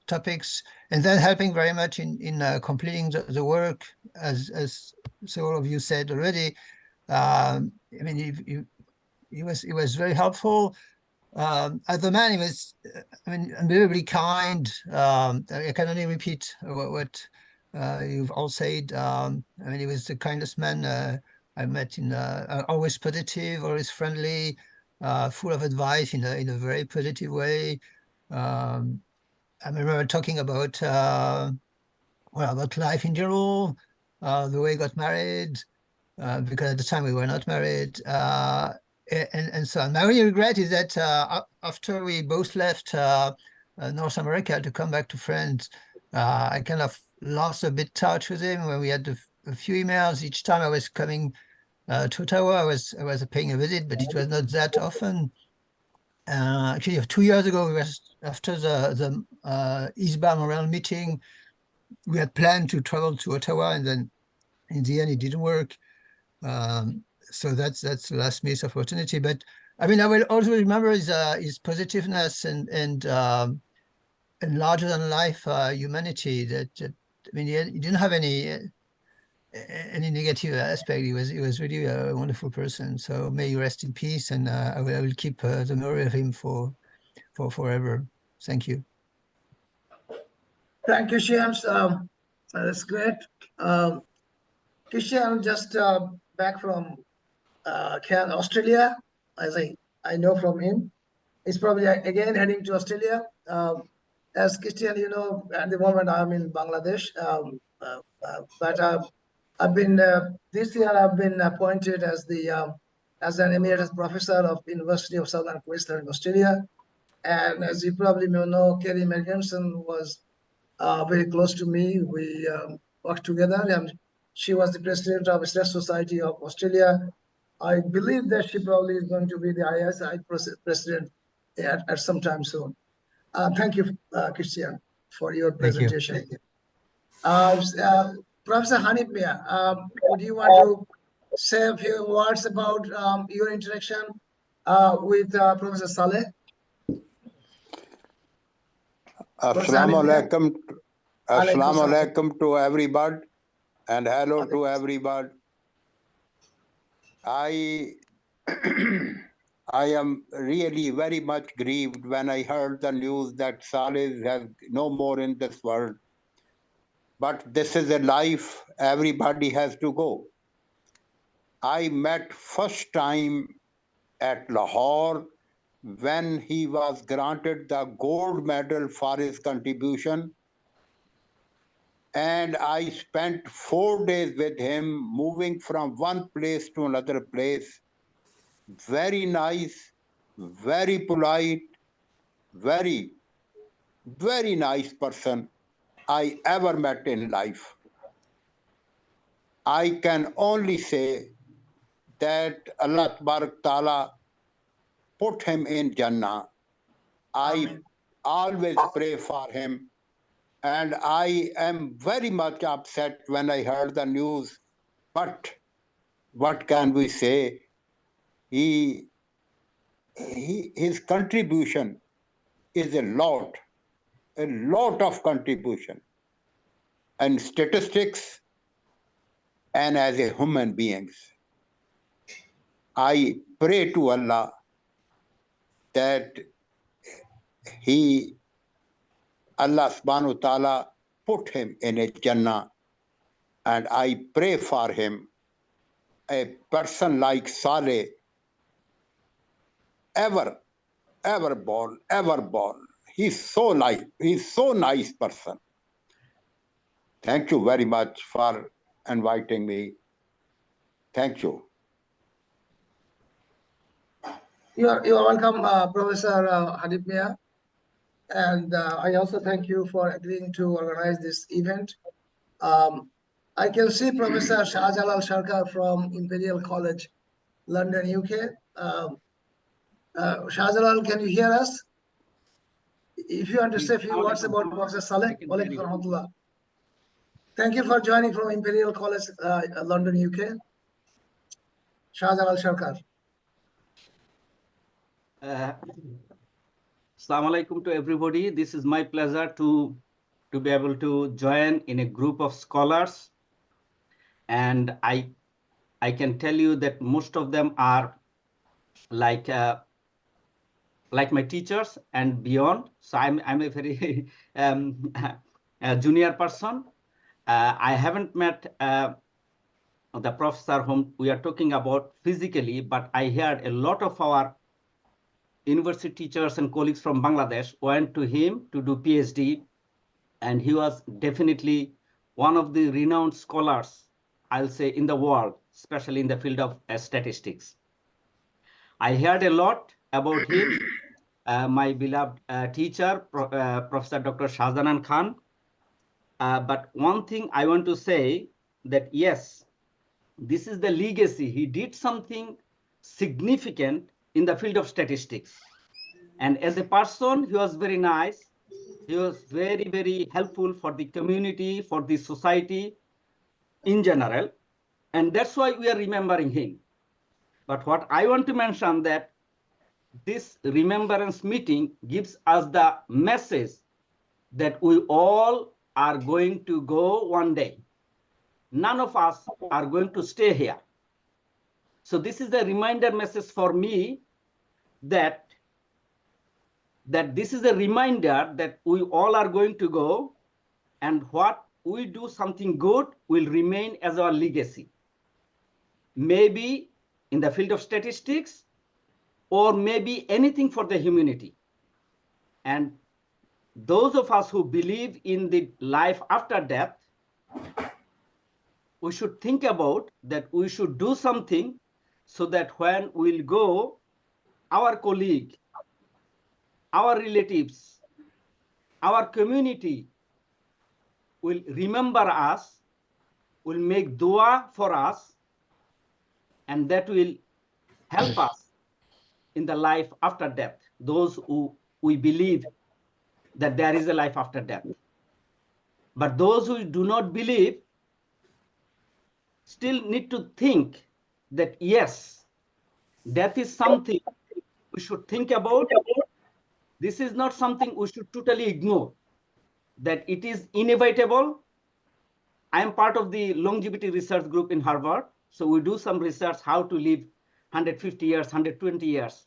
topics, and then helping very much in completing the work, as several of you said already. I mean, he was very helpful. As a man, he was, I mean, unbelievably kind. I can only repeat what you've all said. I mean, he was the kindest man I met, always positive, always friendly, full of advice in a very positive way. I remember talking about life in general, the way he got married, because at the time we were not married, and so on. My only regret is that after we both left North America to come back to France, I kind of lost a bit touch with him. When we had a few emails each time I was coming to Ottawa, I was paying a visit, but it was not that often. Actually, 2 years ago, after the ISBA Morale meeting, we had planned to travel to Ottawa, and then in the end, it didn't work. So that's the last missed opportunity. But I mean, I will also remember his positiveness and larger than life humanity. That I mean, he didn't have any any negative aspect. He was really a wonderful person. So may he rest in peace, and I will keep the memory of him for forever. Thank you. Thank you, Shams. That's great. Kishan just back from Australia, as I know from him. He's probably again heading to Australia. As Christian, you know, at the moment I'm in Bangladesh, but I've been this year I've been appointed as the as an Emeritus Professor of University of Southern Queensland, Australia. And as you probably may know, Kerry Mergenson was very close to me. We worked together, and she was the president of Stress Society of Australia. I believe that she probably is going to be the ISI president at some time soon. Thank you, Christian, for your presentation. Professor Hanif Mia, would you want to say a few words about your interaction with Professor Saleh? Assalamu alaikum to everybody, and hello to everybody. I am really very much grieved when I heard the news that Saleh has no more in this world. But this is a life, everybody has to go. I met first time at Lahore when he was granted the gold medal for his contribution. And I spent 4 days with him, moving from one place to another place. Very nice, very polite, very, very nice person I ever met in life. I can only say that Allah Ta'ala put him in Jannah. I always pray for him. And I am very much upset when I heard the news. But what can we say? His contribution is a lot of contribution. And statistics and as a human beings. I pray to Allah that Allah subhanahu wa ta'ala put him in a Jannah, and I pray for him. A person like Saleh, ever born. He's so nice person. Thank you very much for inviting me. Thank you. You're welcome, Professor Hanif Mia. And I also thank you for agreeing to organize this event. I can see Professor Shahjahan Sarkar from Imperial College, London, UK. Shahjahan, can you hear us? If you want to say a few words about Professor Saleh, thank you for joining from Imperial College, London, UK. Shahjahan Sarkar. Assalamu alaikum to everybody. This is my pleasure to be able to join in a group of scholars, and I can tell you that most of them are like my teachers and beyond. So I'm a very a junior person. I haven't met the professor whom we are talking about physically, but I heard a lot of our university teachers and colleagues from Bangladesh went to him to do PhD, and he was definitely one of the renowned scholars, I'll say, in the world, especially in the field of statistics. I heard a lot about him, my beloved teacher, Professor Dr. Shahjahan Khan. But one thing I want to say that, yes, this is the legacy. He did something significant in the field of statistics. And as a person, he was very nice. He was very, very helpful for the community, for the society in general. And that's why we are remembering him. But what I want to mention that this remembrance meeting gives us the message that we all are going to go one day. none of us are going to stay here. So this is a reminder message for me that this is a reminder that we all are going to go, and what we do something good will remain as our legacy. Maybe in the field of statistics, or maybe anything for the humanity. And those of us who believe in the life after death, we should think about that we should do something so that when we'll go, our colleague, our relatives, our community will remember us, will make dua for us, and that will help us in the life after death, those who we believe that there is a life after death. But those who do not believe still need to think that yes, death is something we should think about. This is not something we should totally ignore, that it is inevitable. I am part of the longevity research group in Harvard. So we do some research how to live 150 years, 120 years.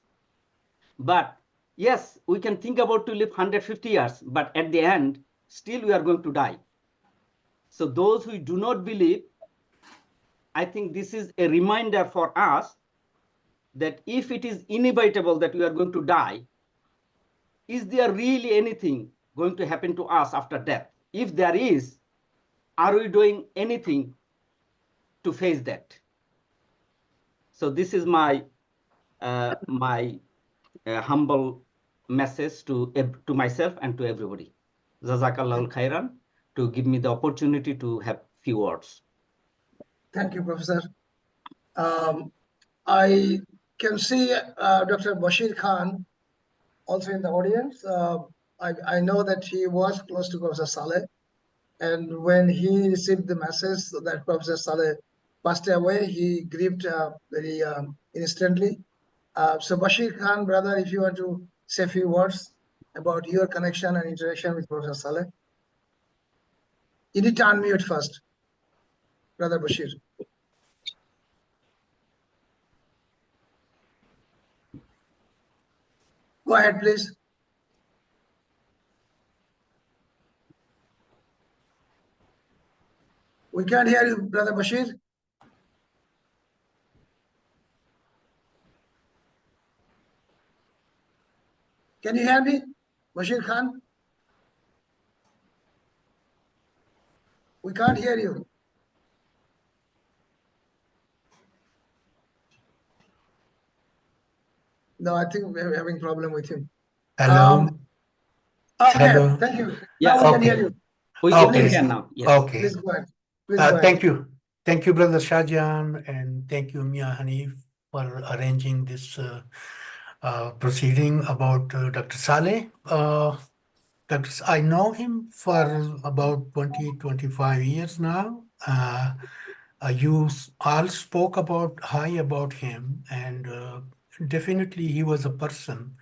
But yes, we can think about to live 150 years, but at the end, still we are going to die. So those who do not believe, I think this is a reminder for us that if it is inevitable that we are going to die, is there really anything going to happen to us after death? If there is, are we doing anything to face that? So this is my humble message to myself and to everybody. Jazakallah khairan, to give me the opportunity to have few words. Thank you, Professor. I can see Dr. Bashir Khan also in the audience. I know that he was close to Professor Saleh, and when he received the message that Professor Saleh passed away, he grieved very instantly. So Bashir Khan, brother, if you want to say a few words about your connection and interaction with Professor Saleh. You need to unmute first, Brother Bashir. Go ahead, please. We can't hear you, Brother Bashir. Can you hear me, Bashir Khan? We can't hear you. No, I think we're having problem with him. Hello. Okay, Hello. thank you. Yeah, now we can hear you. We can now. Yes. Okay. Please go ahead. Please go ahead. Thank you. Thank you, Brother Shahjahan, and thank you, Mia Hanif, for arranging this proceeding about Dr. Saleh. I know him for about 20, 25 years now. You all spoke high about him, and definitely he was a person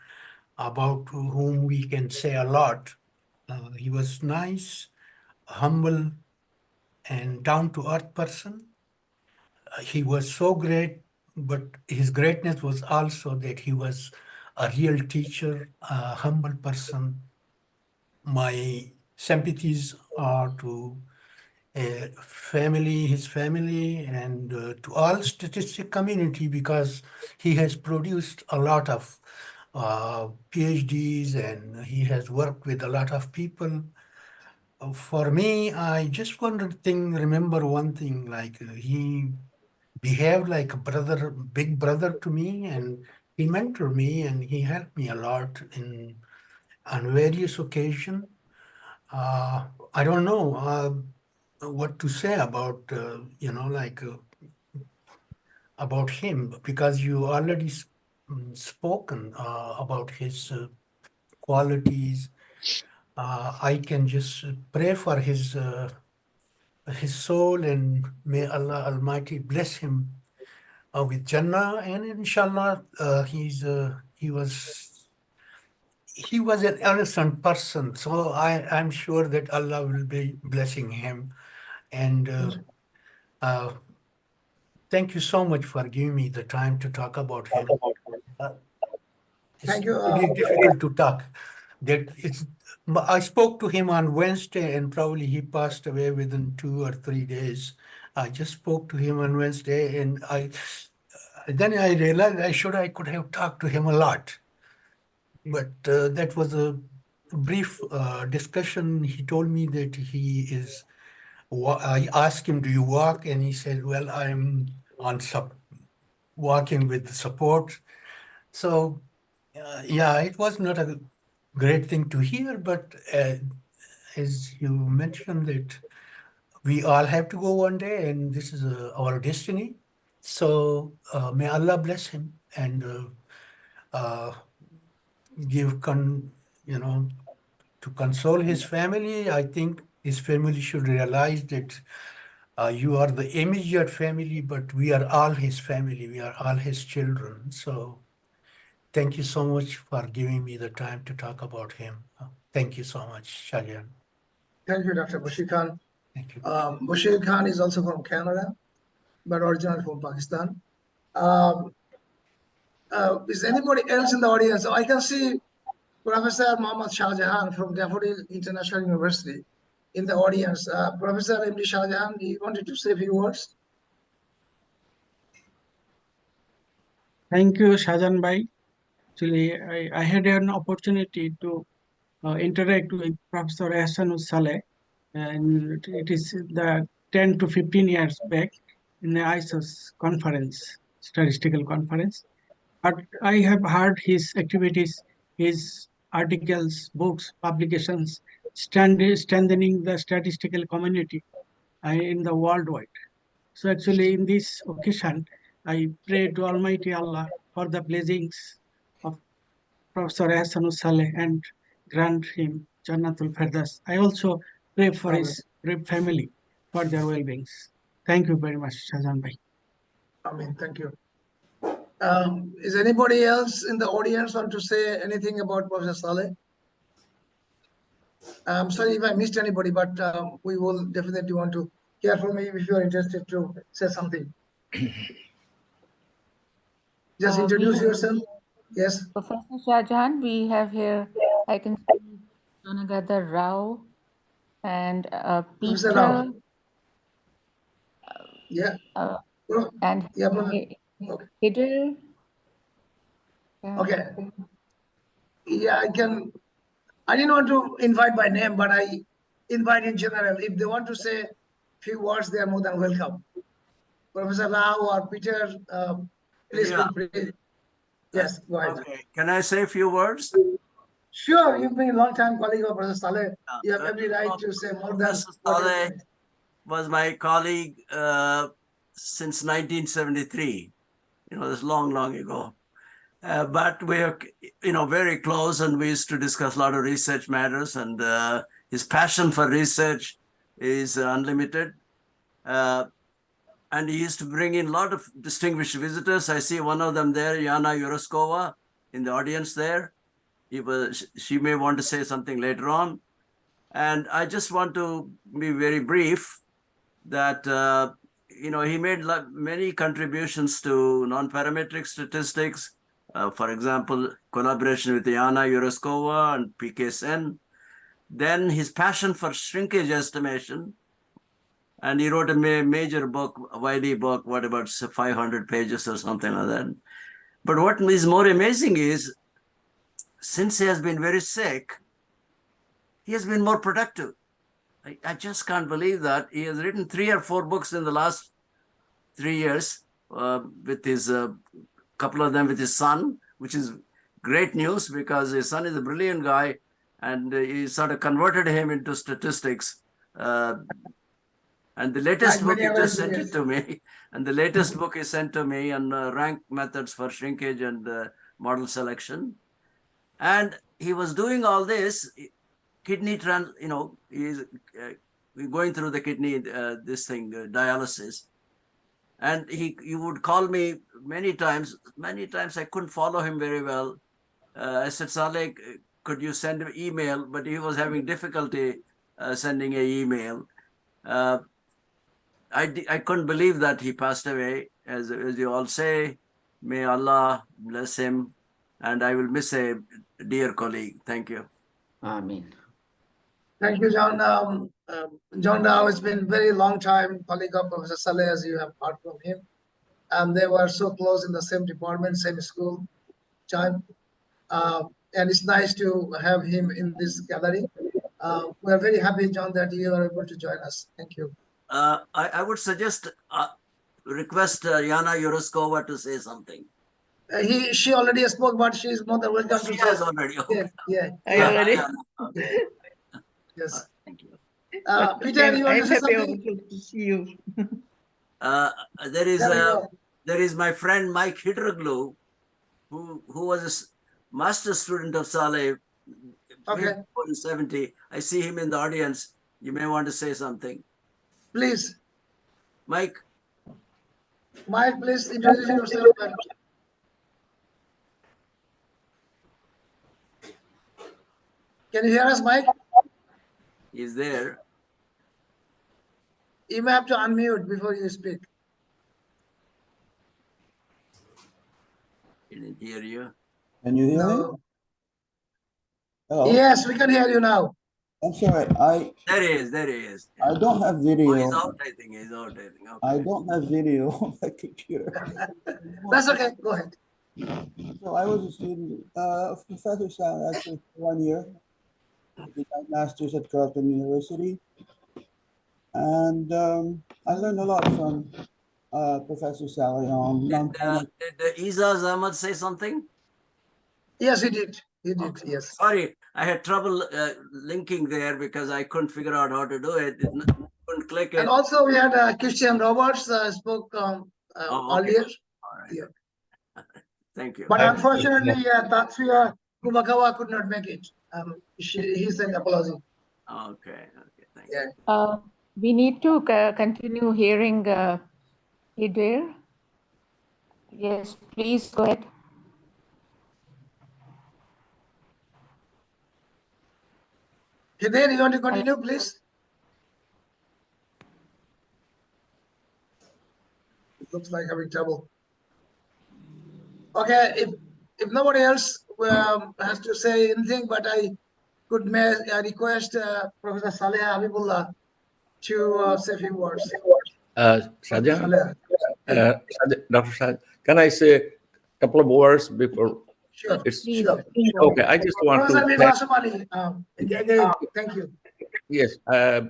about whom we can say a lot. He was nice, humble, and down-to-earth person. He was so great, but his greatness was also that he was a real teacher, a humble person. My sympathies are to his family, and to all statistic community, because he has produced a lot of PhDs, and he has worked with a lot of people. For me, I just remember one thing, like he behaved like a brother, big brother to me, and he mentored me and he helped me a lot on various occasions. I don't know what to say about, about him, because you already spoken about his qualities. I can just pray for his soul, and may Allah Almighty bless him with Jannah, and inshallah he was an innocent person, so I'm sure that Allah will be blessing him. And Thank you so much for giving me the time to talk about him. It's Thank you. pretty difficult to talk. I spoke to him on Wednesday, and probably he passed away within 2 or 3 days. I just spoke to him on Wednesday, and then I realized I could have talked to him a lot. But that was a brief discussion. He told me that he is. I asked him, "Do you walk?" And he said, "Well, I'm on walking with support." So, yeah, it was not a great thing to hear, but as you mentioned, that we all have to go one day, and this is our destiny. So may Allah bless him and to console his family. I think his family should realize that you are the immediate family, but we are all his family. We are all his children. So thank you so much for giving me the time to talk about him. Thank you so much, Shahjahan. Thank you, Dr. Bashir Khan. Thank you. Bashir Khan is also from Canada, but originally from Pakistan. Is anybody else in the audience? I can see Professor Muhammad Shahjahan from Daffodil International University in the audience. Professor Md Shahjahan, you wanted to say a few words? Thank you, Shahjahan Bhai. Actually, I had an opportunity to interact with Professor Ehsanes Saleh, and it is the 10 to 15 years back in the ISOSS conference, statistical conference. But I have heard his activities, his articles, books, publications, strengthening the statistical community in the worldwide. So actually, in this occasion, I pray to Almighty Allah for the blessings of Professor Ehsanes Saleh and grant him Jannatul Firdaus. I also pray for his brave family for their well-beings. Thank you very much, Shahjahan Bhai. Amen. Thank you. Is anybody else in the audience want to say anything about Professor Saleh? I'm sorry if I missed anybody, but we will definitely want to hear from you if you are interested to say something. Just introduce yourself. Yes. Professor Shahjahan, we have here, I can see Sonagadar Rao and Professor Rao. Peter. Yeah. And yeah, okay. Hidel. Okay. Yeah, I didn't want to invite by name, but I invite in general. If they want to say a few words, they are more than welcome. Professor Rao or Peter, please feel free. Yes, go ahead. Okay. Can I say a few words? Sure, you've been a long time colleague of Professor Saleh. You have every right to say more than Saleh was my colleague since 1973. That's long, long ago. But we are, very close, and we used to discuss a lot of research matters, and his passion for research is unlimited. And he used to bring in a lot of distinguished visitors. I see one of them there, Yana Yuroskova, in the audience there. She may want to say something later on. And I just want to be very brief that, he made many contributions to non-parametric statistics. For example, collaboration with Yana Yuroskova and P.K. Sen. Then his passion for shrinkage estimation. And he wrote a major book, a Wiley book, what about 500 pages or something like that. But what is more amazing is, since he has been very sick, he has been more productive. I just can't believe that. He has written 3 or 4 books in the last 3 years, with his couple of them with his son, which is great news because his son is a brilliant guy, and he sort of converted him into statistics. And the latest book, he just sent it to me. And the latest book is sent to me on rank methods for shrinkage and model selection. And he was doing all this, kidney he's going through the kidney, dialysis. And he would call me many times. Many times I couldn't follow him very well. I said, Saleh, could you send an email? But he was having difficulty sending an email. I couldn't believe that he passed away. As you all say, may Allah bless him. And I will miss a dear colleague. Thank you. Amen. Thank you, John. John Dow has been very long time colleague of Professor Saleh, as you have heard from him. And they were so close in the same department, same school time. And it's nice to have him in this gathering. We are very happy, John, that you are able to join us. Thank you. I would suggest, request Yana Yuruskova to say something. She already spoke, but she is more than welcome to She talk. has already. Okay. Yeah. I already. Yes. Thank you. Peter, you want to I'm say happy something? to see you. There is There we go. there is my friend Mike Hitterglue, who was a master student of Saleh Okay. in 70. I see him in the audience. You may want to say something. Please, Mike. Mike, please introduce yourself. Can you hear us, Mike? He's there. You may have to unmute before you speak. He didn't hear you. Can you hear me? Hello? Yes, we can hear you now. I'm sorry, There he is, there he is. I don't have video. Oh, he's out, I think. He's out, I think. Okay. I don't have video on my computer. That's okay, go ahead. So I was a student of Professor Saleh actually for 1 year. I did my master's at Carleton University. And I learned a lot from Professor Saleh on Did Izaz Ahmad say something? Yes, he did. He did, Okay. yes. Sorry, I had trouble linking there because I couldn't figure out how to do it. Couldn't click it. And also we had Christian Roberts spoke earlier. All right. Yeah. Thank you. But unfortunately, Tatsuya Kubakawa could not make it. He sent apology. Okay, thank you. We need to continue hearing Hidir. Yes, please go ahead. Hidir, you want to continue, please? It looks like having trouble. Okay, if nobody else has to say anything, but I could request Professor Saleh Habibullah to say a few words. Shahjahan, Dr. Shahjahan, can I say a couple of words before? Sure. Sure. Okay, I just want to thank you. Yes,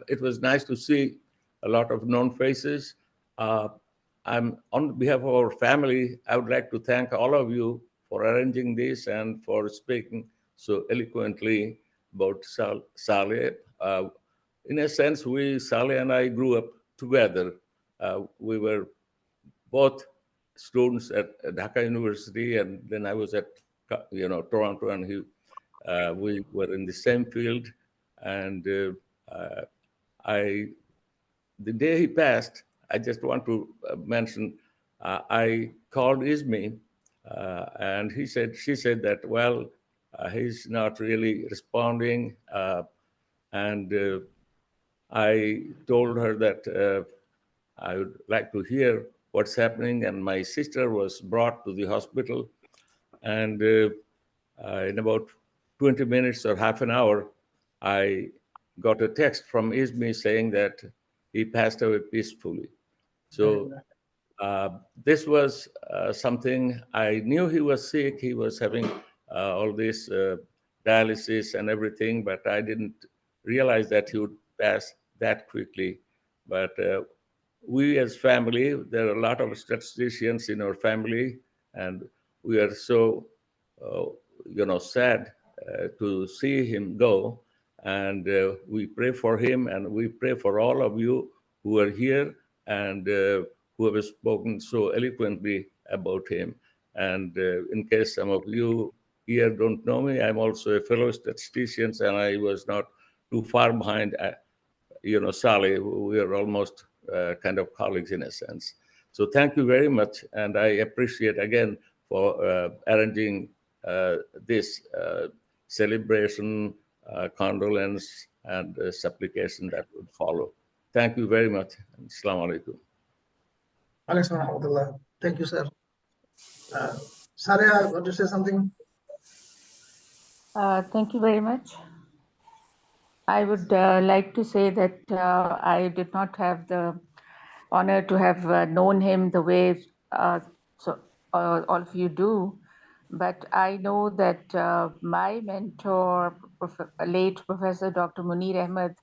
it was nice to see a lot of known faces. I'm on behalf of our family, I would like to thank all of you for arranging this and for speaking so eloquently about Saleh. In a sense, Saleh and I grew up together. We were both students at Dhaka University, and then I was at Toronto, and we were in the same field. And the day he passed, I just want to mention, I called Izmi, and she said that, well, he's not really responding. And I told her that I would like to hear what's happening. And my sister was brought to the hospital. And in about 20 minutes or half an hour, I got a text from Izmi saying that he passed away peacefully. So this was something I knew. He was sick. He was having all this dialysis and everything, but I didn't realize that he would pass that quickly. But we as family, there are a lot of statisticians in our family, and we are so, sad to see him go. And we pray for him, and we pray for all of you who are here and who have spoken so eloquently about him. And in case some of you here don't know me, I'm also a fellow statistician, and I was not too far behind, Saleh. We are almost kind of colleagues in a sense. So thank you very much, and I appreciate again for arranging this celebration, condolence, and supplication that would follow. Thank you very much. Assalamu alaikum. Thank you, sir. Saleh, want to say something? Thank you very much. I would like to say that I did not have the honor to have known him the way all of you do, but I know that my mentor, late Professor Dr. Munir Ahmed,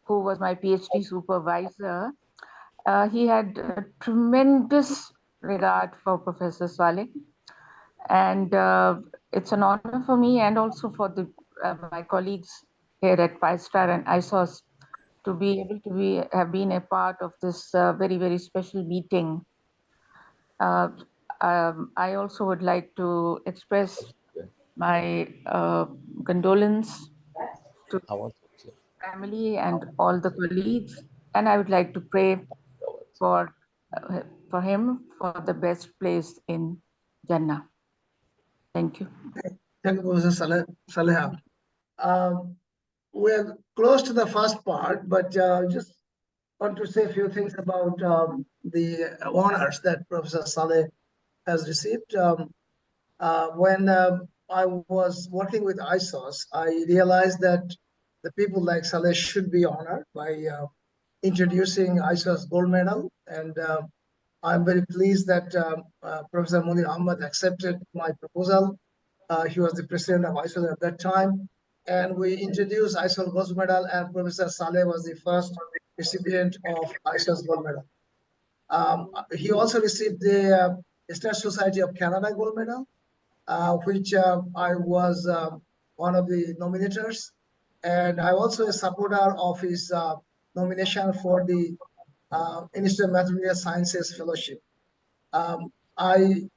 who was my PhD supervisor, he had a tremendous regard for Professor Saleh, and it's an honor for me and also for my colleagues here at PISTAR and ISOSS to be able to have been a part of this very, very special meeting. I also would like to express my condolence to the family and all the colleagues, and I would like to pray for him for the best place in Jannah. Thank you. Thank you, Professor Saleh. We're close to the first part, but just want to say a few things about the honors that Professor Saleh has received. When I was working with ISOSS, I realized that the people like Saleh should be honored by introducing ISOSS gold medal. And I'm very pleased that Professor Munir Ahmed accepted my proposal. He was the president of ISOSS at that time. And we introduced ISOSS gold medal, and Professor Saleh was the first recipient of ISOSS gold medal. He also received the Star Society of Canada gold medal, which I was one of the nominators. And I'm also a supporter of his nomination for the Institute of Mathematical Sciences Fellowship. I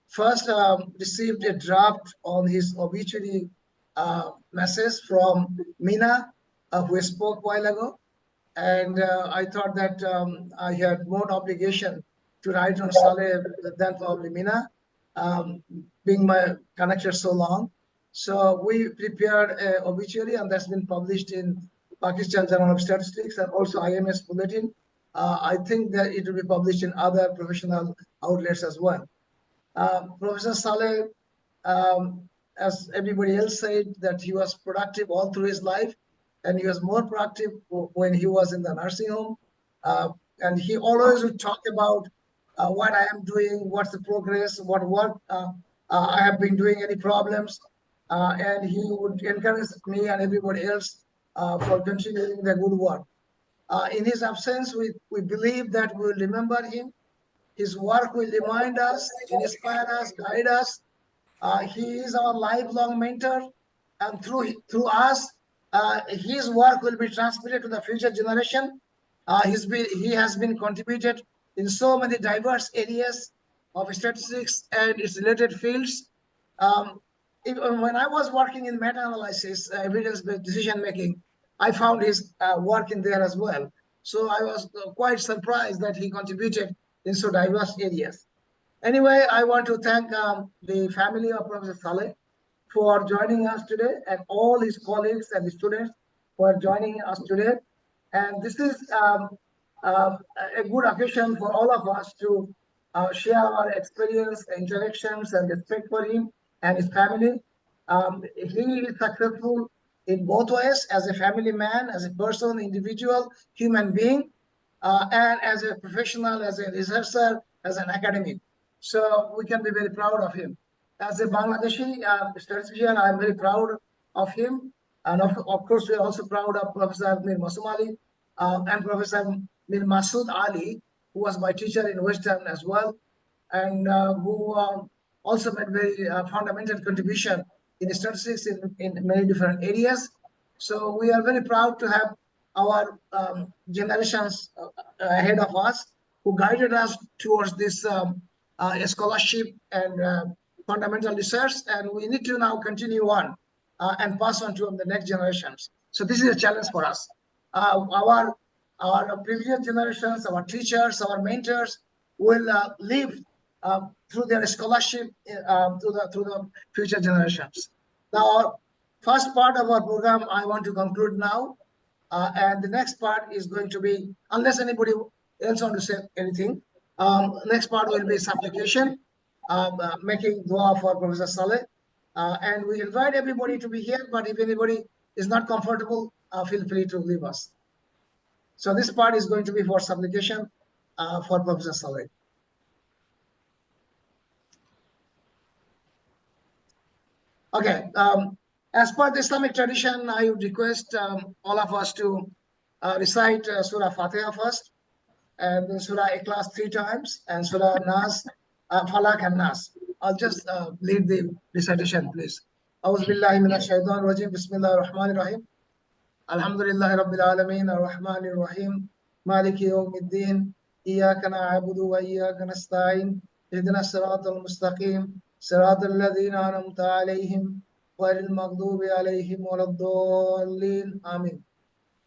first received a draft on his obituary message from Mina, who spoke a while ago. And I thought that I had more obligation to write on Saleh than probably Mina, being my connector so long. So we prepared an obituary, and that's been published in Pakistan Journal of Statistics and also IMS Bulletin. I think that it will be published in other professional outlets as well. Professor Saleh, as everybody else said, that he was productive all through his life, and he was more productive when he was in the nursing home. And he always would talk about what I am doing, what's the progress, what work I have been doing, any problems. And he would encourage me and everybody else for continuing the good work. In his absence, we believe that we will remember him. His work will remind us, inspire us, guide us. He is our lifelong mentor, and through us, his work will be transmitted to the future generation. He has been contributed in so many diverse areas of statistics and its related fields. When I was working in meta-analysis, evidence-based decision-making, I found his work in there as well. So I was quite surprised that he contributed in so diverse areas. Anyway, I want to thank the family of Professor Saleh for joining us today, and all his colleagues and students for joining us today. And this is a good occasion for all of us to share our experience, interactions, and respect for him and his family. He is successful in both ways, as a family man, as a person, individual, human being, and as a professional, as a researcher, as an academic. So we can be very proud of him. As a Bangladeshi statistician, I'm very proud of him. And of course, we're also proud of Professor Mir Masum Ali and Professor Mir Masood Ali, who was my teacher in Western as well, and who also made very fundamental contribution in statistics in many different areas. So we are very proud to have our generations ahead of us who guided us towards this scholarship and fundamental research, and we need to now continue on and pass on to the next generations. So this is a challenge for us. Our previous generations, our teachers, our mentors will live through their scholarship through the future generations. Now, first part of our program, I want to conclude now. And the next part is going to be, unless anybody else want to say anything, next part will be supplication, making dua for Professor Saleh. And we invite everybody to be here, but if anybody is not comfortable, feel free to leave us. So this part is going to be for supplication for Professor Saleh. Okay, as per the Islamic tradition, I would request all of us to recite Surah Fatiha first, and then Surah Ikhlas 3 times, and Surah Nas, Falak and Nas. I'll just lead the recitation, please. A'udhu billahi minash shaitanir rajim. Bismillahir rahmanir rahim. Alhamdulillahi rabbil alamin, ar-rahmanir rahim, maliki yawmiddin, iyyaka na'budu wa iyyaka nasta'in, ihdinas siratal mustaqim, siratal ladzina an'amta alayhim, ghayril maghdubi alayhim waladdallin. Amin.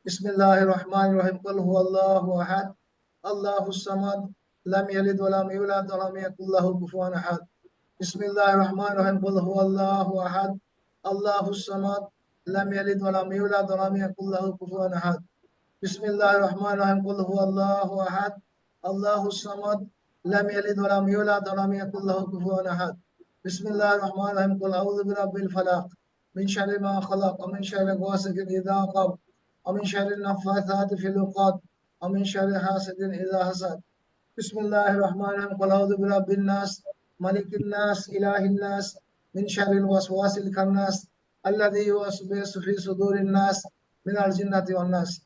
Bismillahir rahmanir rahim. Qul huwallahu ahad, Allahu samad, lam yalid wa lam yulad wa lam yakul lahu kufuwan ahad. Bismillahir rahmanir rahim. Qul huwallahu ahad, Allahu samad, lam yalid wa lam yulad wa lam yakul lahu kufuwan ahad. Bismillahir rahmanir rahim. Qul huwallahu ahad, Allahu samad, lam yalid wa lam yulad wa lam yakul lahu kufuwan ahad. Bismillahir rahmanir rahim. Qul a'udhu bi rabbil falaq, min sharri ma khalaq, wa min sharri ghasiqin idha waqab, wa min sharri an-naffathati fil 'uqad, wa min sharri hasidin idha hasad. Bismillahir rahmanir rahim. Qul a'udhu bi rabbin nas, malikin nas, ilahin nas, min sharril waswasil khannas, alladhi yuwaswisu fi sudurin nas, min al-jinnati wan nas.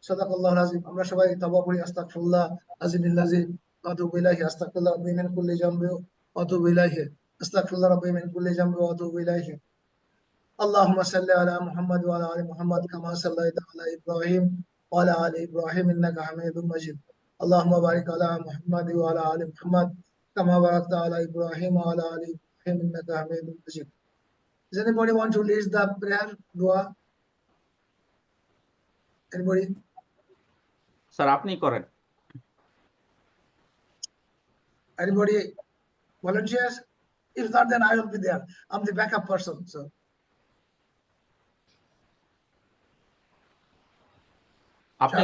Sadaqallahu azim. Amra সবাই তওবা করি, আস্তাগফিরুল্লাহ আযীমিল্লাযী ওয়া আতুবু ইলাইহি, আস্তাগফিরুল্লাহ রাব্বি মিন কুল্লি জামবি ওয়া আতুবু ইলাইহি, আস্তাগফিরুল্লাহ রাব্বি মিন কুল্লি জামবি ওয়া আতুবু ইলাইহি। اللهم صل على محمد وعلى ال محمد كما صليت على ابراهيم وعلى ال ابراهيم انك حميد مجيد. اللهم بارك على محمد وعلى ال محمد كما باركت على ابراهيم وعلى ال ابراهيم انك حميد مجيد. Does anybody want to lead the prayer dua? Anybody? Sir আপনি করেন। Anybody volunteers? If not, then I will be there. I'm the backup person. So. Okay.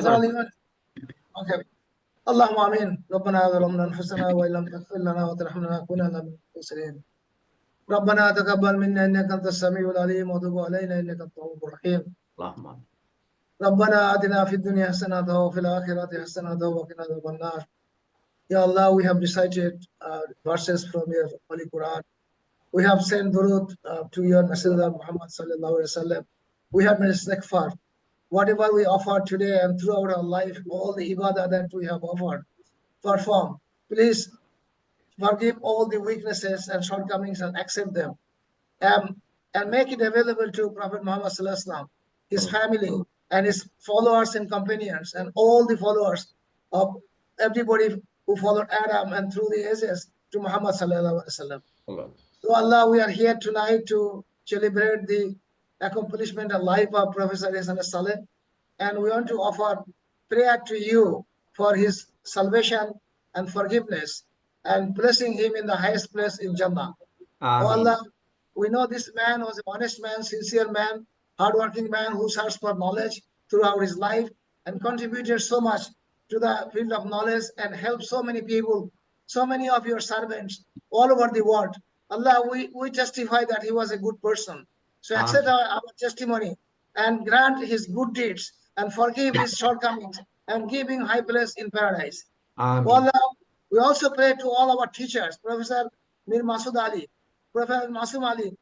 اللهم آمين. ربنا ظلمنا أنفسنا وإن لم تغفر لنا وترحمنا لنكونن من الخاسرين. ربنا تقبل منا إنك أنت السميع العليم وتب علينا إنك أنت التواب الرحيم. اللهم آمين. ربنا آتنا في الدنيا حسنة وفي الآخرة حسنة وقنا عذاب النار. Ya Allah, we have recited verses from your Holy Quran. We have sent durud to your Messenger Muhammad sallallahu alaihi wasallam. We have made istighfar. Whatever we offer today and throughout our life, all the ibadah that we have offered, perform. Please forgive all the weaknesses and shortcomings and accept them. And make it available to Prophet Muhammad sallallahu alaihi wasallam, his family, and his followers and companions, and all the followers of everybody who followed Adam and through the ages to Muhammad sallallahu alaihi wasallam. So Allah, we are here tonight to celebrate the accomplishment and life of Professor Ehsanes Saleh, and we want to offer prayer to you for his salvation and forgiveness and blessing him in the highest place in Jannah. Oh Allah, we know this man was an honest man, sincere man, hardworking man who searched for knowledge throughout his life and contributed so much to the field of knowledge and helped so many people, so many of your servants all over the world. Allah, we testify that he was a good person. So accept our testimony and grant his good deeds and forgive his shortcomings and give him high place in paradise. Allah, we also pray to all our teachers, Professor Mir Masood Ali, Professor Masoom Ali,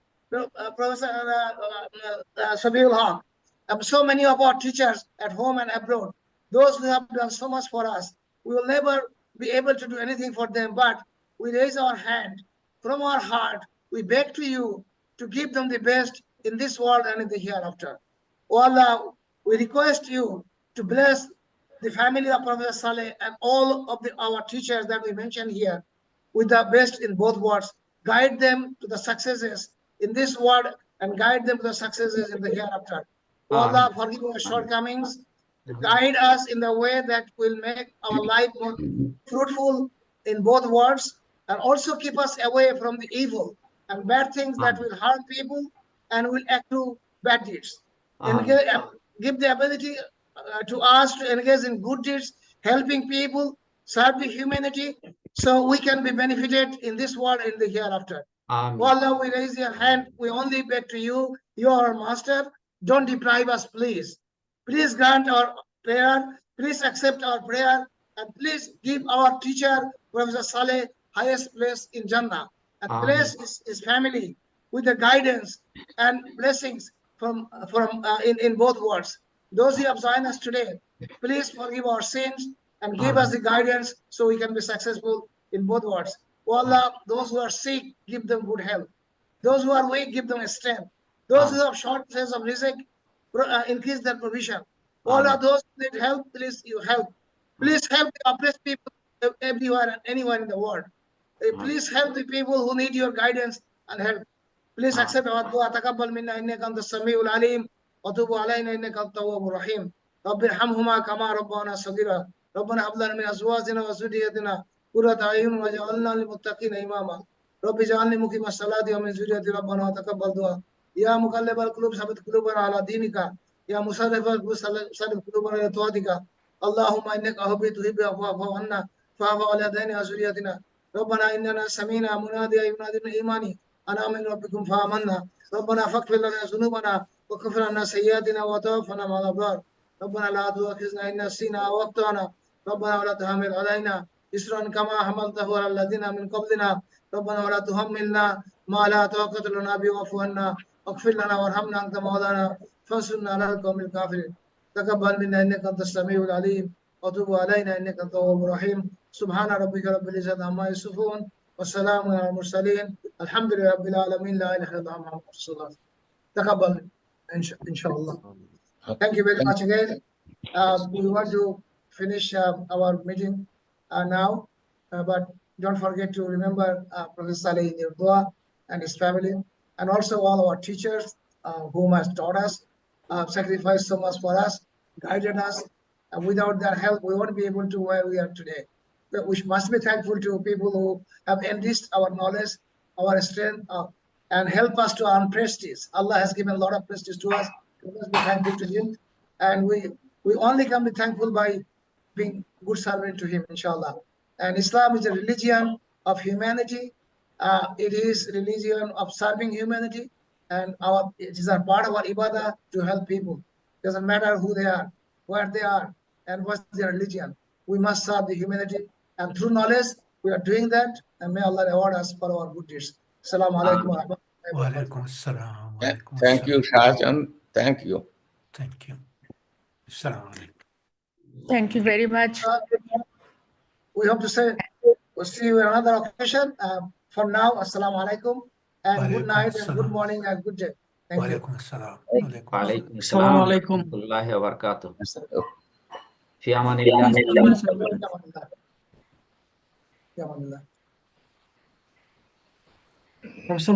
Professor Sabiul Haq, and so many of our teachers at home and abroad, those who have done so much for us. We will never be able to do anything for them, but we raise our hand from our heart. We beg to you to give them the best in this world and in the hereafter. Oh Allah, we request you to bless the family of Professor Saleh and all of our teachers that we mentioned here with the best in both worlds. Guide them to the successes in this world and guide them to the successes in the hereafter. Oh Allah, forgive our shortcomings. Guide us in the way that will make our life more fruitful in both worlds, and also keep us away from the evil and bad things that will harm people and will act to bad deeds. And give the ability to us to engage in good deeds, helping people, serving humanity, so we can be benefited in this world and in the hereafter. Allah, we raise your hand. We only beg to you. You are our master. Don't deprive us, please. Please grant our prayer. Please accept our prayer. And please give our teacher, Professor Saleh, highest place in Jannah. And bless his family with the guidance and blessings in both worlds. Those who have joined us today, please forgive our sins and give us the guidance so we can be successful in both worlds. Oh Allah, those who are sick, give them good health. Those who are weak, give them strength. Those who have shortages of rizq, increase their provision. Oh Allah, those who need help, please you help. Please help the oppressed people everywhere and anywhere in the world. Please help the people who need your guidance and help. Please accept our dua. Taqabbal minna innaka antas samiul alim wa tub alayna innaka antat tawwabur rahim. Rabbi irhamhuma kama rabbana saghira. Rabbana hab lana min azwajina wa dhurriyyatina qurrata a'yun waj'alna lil muttaqina imama. Rabbi ij'alni muqima as-salati wa min dhurriyyati rabbana wa taqabbal du'a. Ya muqallibal qulub thabbit qulubana ala dinika. Ya musarrifal qulub sarrif qulubana ila ta'atika. Allahumma innaka ahabbi tuhibbu fa'fu anna fa'fu ala dini wa dhurriyyatina. ربنا إننا سمينا مناديا ينادي بالإيمان أن آمنوا ربكم فآمنا ربنا فاغفر لنا ذنوبنا وكفر عنا سيئاتنا وتوفنا مع الأبرار ربنا لا تؤاخذنا إن نسينا أو أخطأنا ربنا ولا تحمل علينا إصرا كما حملته على الذين من قبلنا ربنا ولا تحملنا ما لا طاقة لنا به واعف عنا واغفر لنا وارحمنا أنت مولانا فانصرنا على القوم الكافرين تقبل منا إنك أنت السميع العليم وتب علينا إنك أنت التواب الرحيم سبحان ربك رب العزة عما يصفون والسلام على المرسلين الحمد لله رب العالمين لا إله إلا الله محمد رسول الله تقبل إن شاء الله. Thank you very much again. We want to finish our meeting now, but don't forget to remember Professor Saleh in your dua and his family, and also all our teachers whom has taught us, sacrificed so much for us, guided us. Without their help, we won't be able to where we are today. But we must be thankful to people who have enriched our knowledge, our strength, and help us to earn prestige. Allah has given a lot of prestige to us. We must be thankful to Him, and we only can be thankful by being good servant to Him, inshallah. And Islam is a religion of humanity. It is a religion of serving humanity, and it is a part of our ibadah to help people. Doesn't matter who they are, where they are, and what's their religion. We must serve the humanity, and through knowledge, we are doing that, and may Allah reward us for our good deeds. Assalamu alaikum wa rahmatullahi wa barakatuh. Thank you, Shahjahan. Thank you. Thank you. Assalamu alaikum. Thank you very much. We hope to say we'll see you in another occasion. For now, assalamu alaikum, and good night, and good morning, and good day. Thank you. وعليكم السلام ورحمة الله وبركاته. في أمان الله. Professor